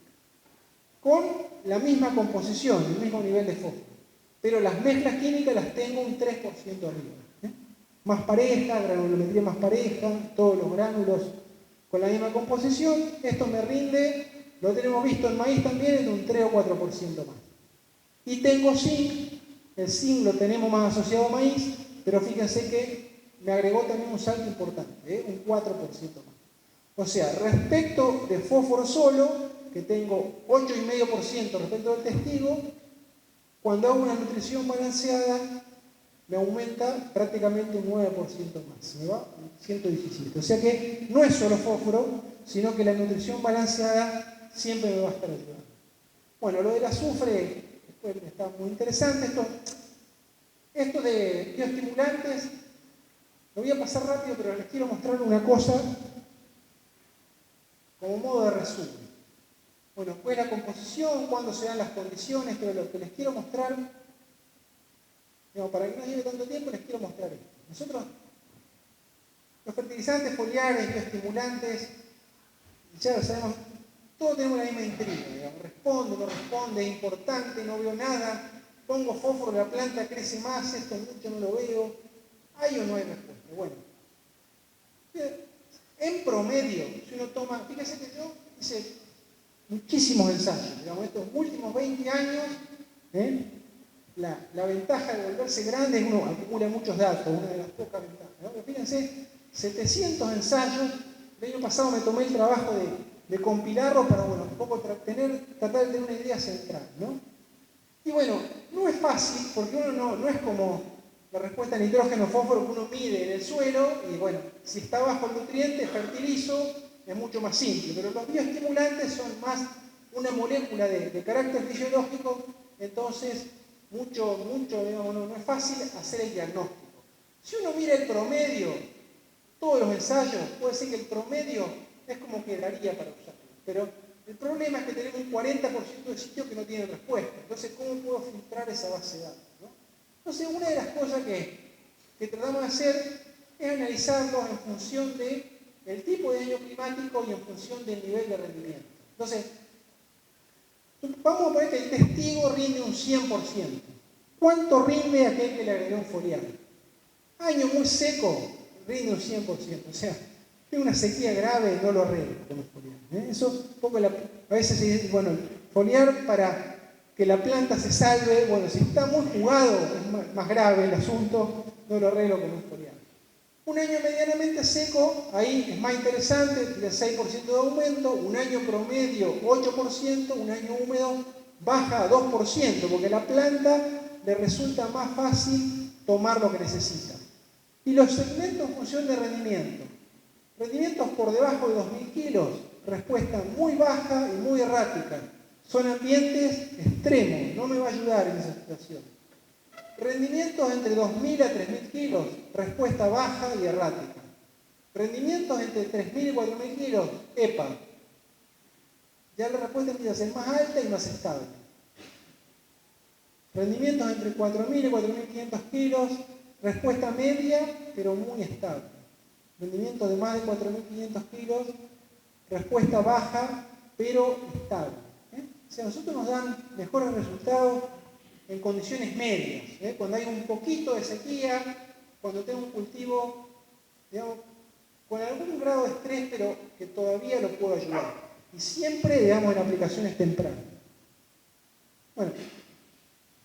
Con la misma composición, el mismo nivel de fósforo. Pero las mezclas químicas las tengo un 3% arriba. Más pareja, granulometría más pareja, todos los gránulos con la misma composición. Esto me rinde, lo tenemos visto en maíz también, en un 3 o 4% más. Y tengo zinc, el zinc lo tenemos más asociado a maíz, pero fíjense que me agregó también un salto importante, un 4% más. O sea, respecto de fósforo solo, que tengo 8,5% respecto del testigo, cuando hago una nutrición balanceada, me aumenta prácticamente un 9% más, me va 117. O sea que no es solo fósforo, sino que la nutrición balanceada siempre me va a estar ayudando. Bueno, lo del azufre está muy interesante. Esto de bioestimulantes, lo voy a pasar rápido, pero les quiero mostrar una cosa como modo de resumen. Bueno, pues la composición, cuándo se dan las condiciones, pero lo que les quiero mostrar, para que no lleve tanto tiempo, les quiero mostrar esto. Nosotros, los fertilizantes foliares, bioestimulantes, ya lo sabemos, todos tenemos la misma intriga, digamos, responde, no responde, es importante, no veo nada, pongo fósforo, la planta crece más, esto mucho no lo veo, ¿hay o no hay respuesta? Bueno, en promedio, si uno toma, fíjese que yo hice muchísimos ensayos. Digamos, estos últimos 20 años, la ventaja de volverse grande es que uno acumula muchos datos, una de las pocas ventajas, ¿no? Pero fíjense, 700 ensayos. El año pasado me tomé el trabajo de compilarlo para, bueno, un poco tratar de tener una idea central, ¿no? Y bueno, no es fácil, porque uno no es como la respuesta a nitrógeno-fósforo que uno mide en el suelo, y bueno, si está bajo el nutriente, fertilizo, es mucho más simple, pero los bioestimulantes son más una molécula de carácter fisiológico, entonces digamos, no es fácil hacer el diagnóstico. Si uno mira el promedio, todos los ensayos, puede ser que el promedio es como quedaría para usarlo, pero el problema es que tenemos un 40% de sitios que no tienen respuesta. Entonces, ¿cómo puedo filtrar esa base de datos, ¿no? Entonces, una de las cosas que tratamos de hacer es analizarlos en función del tipo de daño climático y en función del nivel de rendimiento. Entonces, vamos a poner que el testigo rinde un 100%. ¿Cuánto rinde aquel que le agregó un foliar? Año muy seco, rinde un 100%. O sea, tiene una sequía grave, no lo arregla con el foliar. Eso, un poco a veces se dice, bueno, el foliar para que la planta se salve, bueno, si está muy jugado, es más grave el asunto, no lo arreglo con un foliar. Un año medianamente seco, ahí es más interesante, tiene 6% de aumento, un año promedio 8%, un año húmedo baja a 2%, porque a la planta le resulta más fácil tomar lo que necesita. Y los segmentos en función de rendimiento. Rendimientos por debajo de 2.000 kilos, respuesta muy baja y muy errática. Son ambientes extremos, no me va a ayudar en esa situación. Rendimientos entre 2.000 a 3.000 kilos, respuesta baja y errática. Rendimientos entre 3.000 y 4.000 kilos, EPA. Ya la respuesta empieza a ser más alta y más estable. Rendimientos entre 4.000 y 4.500 kilos, respuesta media, pero muy estable. Rendimientos de más de 4.500 kilos, respuesta baja, pero estable. O sea, a nosotros nos dan mejores resultados en condiciones medias, cuando hay un poquito de sequía, cuando tengo un cultivo, digamos, con algún grado de estrés, pero que todavía lo puedo ayudar. Y siempre, digamos, en aplicaciones tempranas. Bueno,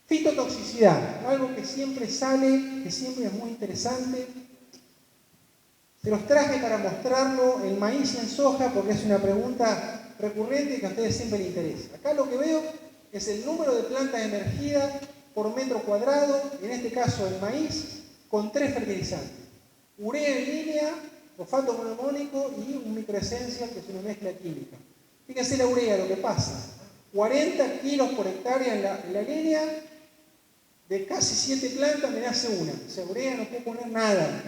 fitotoxicidad, algo que siempre sale, que siempre es muy interesante. Se los traje para mostrarlo en maíz y en soja, porque es una pregunta recurrente que a ustedes siempre les interesa. Acá lo que veo es el número de plantas emergidas por metro cuadrado, en este caso el maíz, con 3 fertilizantes. Urea en línea, fosfato monomónico y un microesencia, que es una mezcla química. Fíjense la urea, lo que pasa. 40 kilos por hectárea en la línea, de casi 7 plantas me nace una. O sea, urea no puedo poner nada.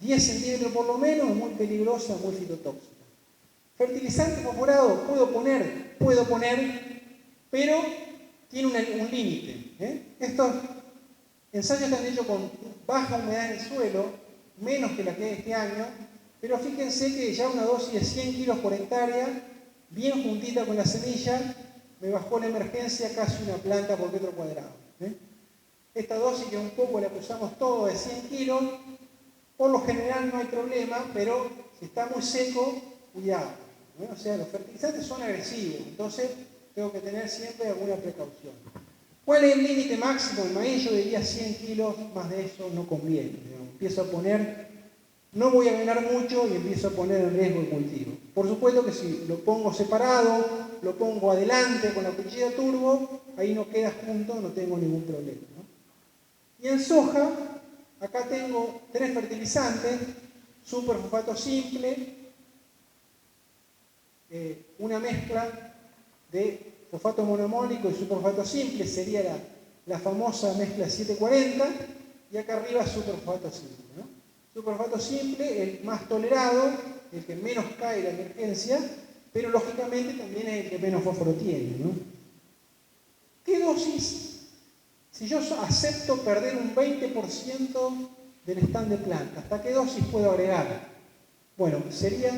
10 centímetros por lo menos, es muy peligrosa, muy fitotóxica. Fertilizante fosforado, puedo poner, pero tiene un límite. Estos ensayos están hechos con baja humedad en el suelo, menos que la que hay este año, pero fíjense que ya una dosis de 100 kilos por hectárea, bien juntita con la semilla, me bajó la emergencia casi una planta por metro cuadrado. Esta dosis, que es un poco la que usamos todos, de 100 kilos, por lo general no hay problema, pero si está muy seco, cuidado. O sea, los fertilizantes son agresivos, entonces tengo que tener siempre alguna precaución. ¿Cuál es el límite máximo del maíz? Yo diría 100 kilos, más de eso no conviene. Empiezo a poner, no voy a ganar mucho y empiezo a poner en riesgo el cultivo. Por supuesto que si lo pongo separado, lo pongo adelante con la cuchilla turbo, ahí no queda junto, no tengo ningún problema, ¿no? Y en soja, acá tengo 3 fertilizantes, superfosfato simple, una mezcla de fosfato monomónico y superfosfato simple, sería la famosa mezcla 740, y acá arriba superfosfato simple, ¿no? Superfosfato simple, el más tolerado, el que menos cae la emergencia, pero lógicamente también es el que menos fósforo tiene, ¿no? ¿Qué dosis? Si yo acepto perder un 20% del stand de planta, ¿hasta qué dosis puedo agregar? Bueno, sería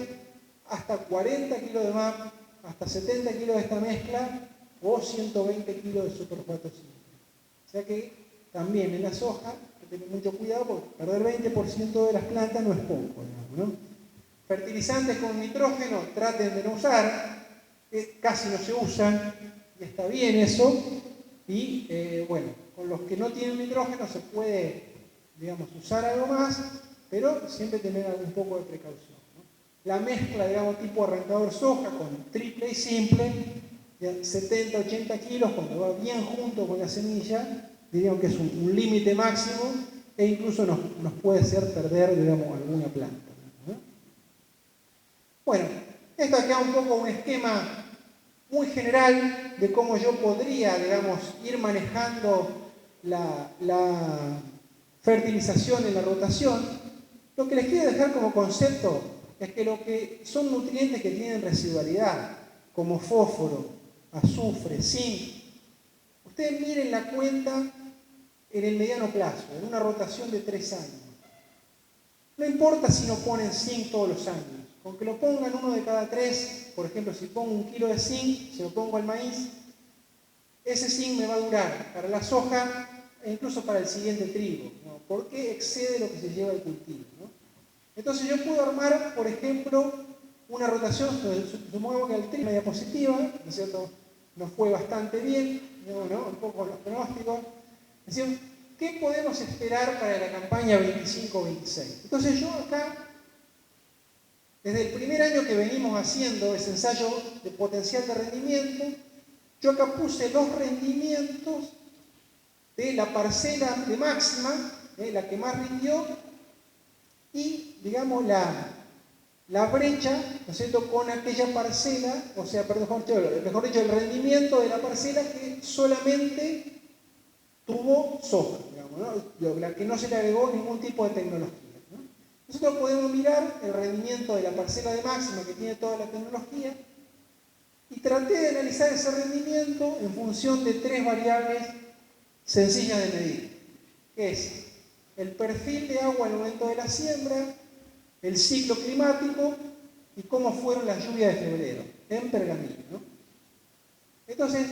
hasta 40 kilos de MAP, hasta 70 kilos de esta mezcla o 120 kilos de superfosfato simple. O sea que también en la soja hay que tener mucho cuidado porque perder 20% de las plantas no es poco, digamos, ¿no? Fertilizantes con nitrógeno traten de no usar. casi no se usan, y está bien eso, y bueno, con los que no tienen nitrógeno se puede, digamos, usar algo más, pero siempre tener un poco de precaución, ¿no? La mezcla, digamos, tipo arrancador soja con triple y simple, 70-80 kilos, cuando va bien junto con la semilla, diríamos que es un límite máximo, e incluso nos puede hacer perder, digamos, alguna planta, ¿no? Bueno, esto acá un poco un esquema muy general de cómo yo podría, digamos, ir manejando la fertilización en la rotación. Lo que les quiero dejar como concepto es que lo que son nutrientes que tienen residualidad, como fósforo, azufre, zinc, ustedes miren la cuenta en el mediano plazo, en una rotación de 3 años. No importa si no ponen zinc todos los años, con que lo pongan uno de cada 3, por ejemplo, si pongo 1 kilo de zinc, se lo pongo al maíz, ese zinc me va a durar para la soja e incluso para el siguiente trigo, ¿no? Porque excede lo que se lleva al cultivo, ¿no? Entonces yo puedo armar, por ejemplo, una rotación, supongamos que el trigo, una diapositiva, ¿no es cierto? Nos fue bastante bien, ¿no? Un poco los pronósticos. Es decir, ¿qué podemos esperar para la campaña 25-26? Entonces yo acá, desde el primer año que venimos haciendo ese ensayo de potencial de rendimiento, yo acá puse los rendimientos de la parcela de máxima, la que más rindió, y, digamos, la brecha, ¿no es cierto?, con aquella parcela, o sea, mejor dicho, el rendimiento de la parcela que solamente tuvo soja, digamos, ¿no? La que no se le agregó ningún tipo de tecnología, ¿no? Nosotros podemos mirar el rendimiento de la parcela de máxima que tiene toda la tecnología y traté de analizar ese rendimiento en función de 3 variables sencillas de medir, que es el perfil de agua en el momento de la siembra, el ciclo climático y cómo fueron las lluvias de febrero, en pergamino, ¿no? Entonces,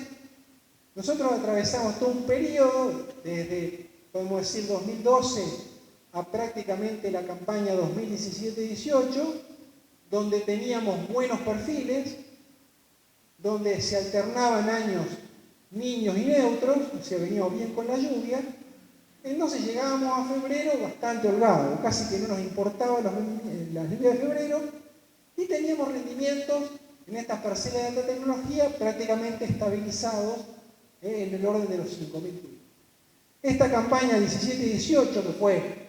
nosotros atravesamos todo un periodo, desde, podemos decir, 2012 a prácticamente la campaña 2017-18, donde teníamos buenos perfiles, donde se alternaban años niños y neutros, o sea, veníamos bien con la lluvia. Entonces llegábamos a febrero bastante holgado, casi que no nos importaba las lluvias de febrero, y teníamos rendimientos en estas parcelas de alta tecnología prácticamente estabilizados en el orden de los 5.000 kilos. Esta campaña 17-18, que fue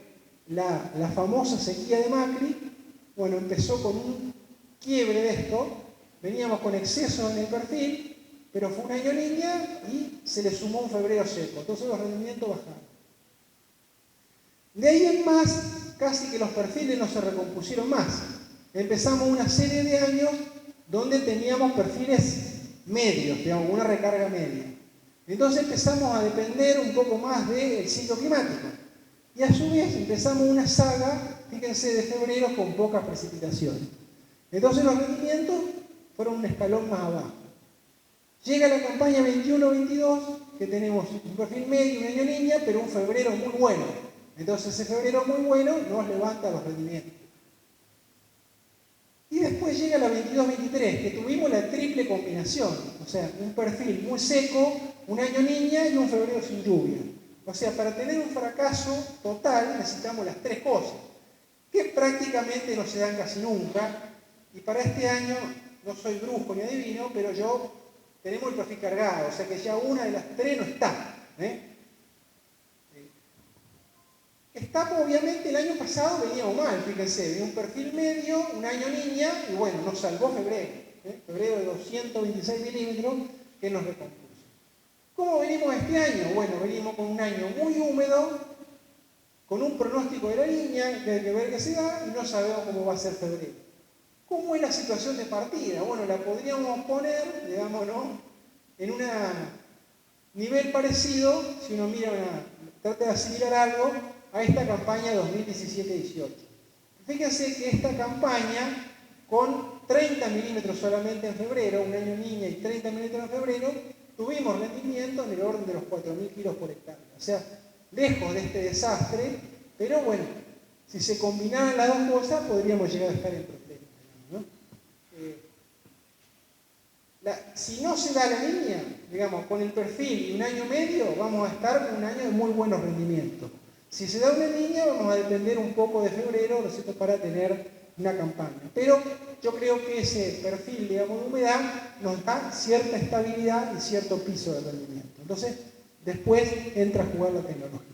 la famosa sequía de Macri, bueno, empezó con un quiebre de esto, veníamos con exceso en el perfil, pero fue un año línea y se le sumó un febrero seco, entonces los rendimientos bajaron. De ahí en más, casi que los perfiles no se recompusieron más. Empezamos una serie de años donde teníamos perfiles medios, digamos, una recarga media. Entonces empezamos a depender un poco más del ciclo climático. Y a su vez empezamos una saga, fíjense, de febrero con pocas precipitaciones. Entonces los rendimientos fueron un escalón más abajo. Llega la campaña 21-22, que tenemos un perfil medio, un año línea, pero un febrero muy bueno. Entonces ese febrero muy bueno nos levanta los rendimientos. Y después llega la 22-23, que tuvimos la triple combinación. O sea, un perfil muy seco, un año niña y un febrero sin lluvia. O sea, para tener un fracaso total necesitamos las 3 cosas, que prácticamente no se dan casi nunca. Y para este año, no soy brujo ni adivino, pero tenemos el perfil cargado. O sea que ya una de las 3 no está. Está, obviamente, el año pasado veníamos mal, fíjense, venía un perfil medio, un año niña, y bueno, nos salvó febrero, febrero de 226 milímetros, que nos recompuso. ¿Cómo venimos este año? Bueno, venimos con un año muy húmedo, con un pronóstico de la línea, que hay que ver qué se da, y no sabemos cómo va a ser febrero. ¿Cómo es la situación de partida? Bueno, la podríamos poner, digamos, ¿no?, en un nivel parecido, si uno trata de asimilar algo, a esta campaña 2017-18. Fíjense que esta campaña, con 30 milímetros solamente en febrero, un año niña y 30 milímetros en febrero, tuvimos rendimiento en el orden de los 4.000 kilos por hectárea. O sea, lejos de este desastre, pero bueno, si se combinaran las dos cosas, podríamos llegar a estar en problemas, ¿no? Si no se da la niña, digamos, con el perfil y un año medio, vamos a estar con un año de muy buenos rendimientos. Si se da una niña, vamos a depender un poco de febrero, ¿no es cierto?, para tener una campaña. Pero yo creo que ese perfil, digamos, de humedad nos da cierta estabilidad y cierto piso de rendimiento. Entonces, después entra a jugar la tecnología.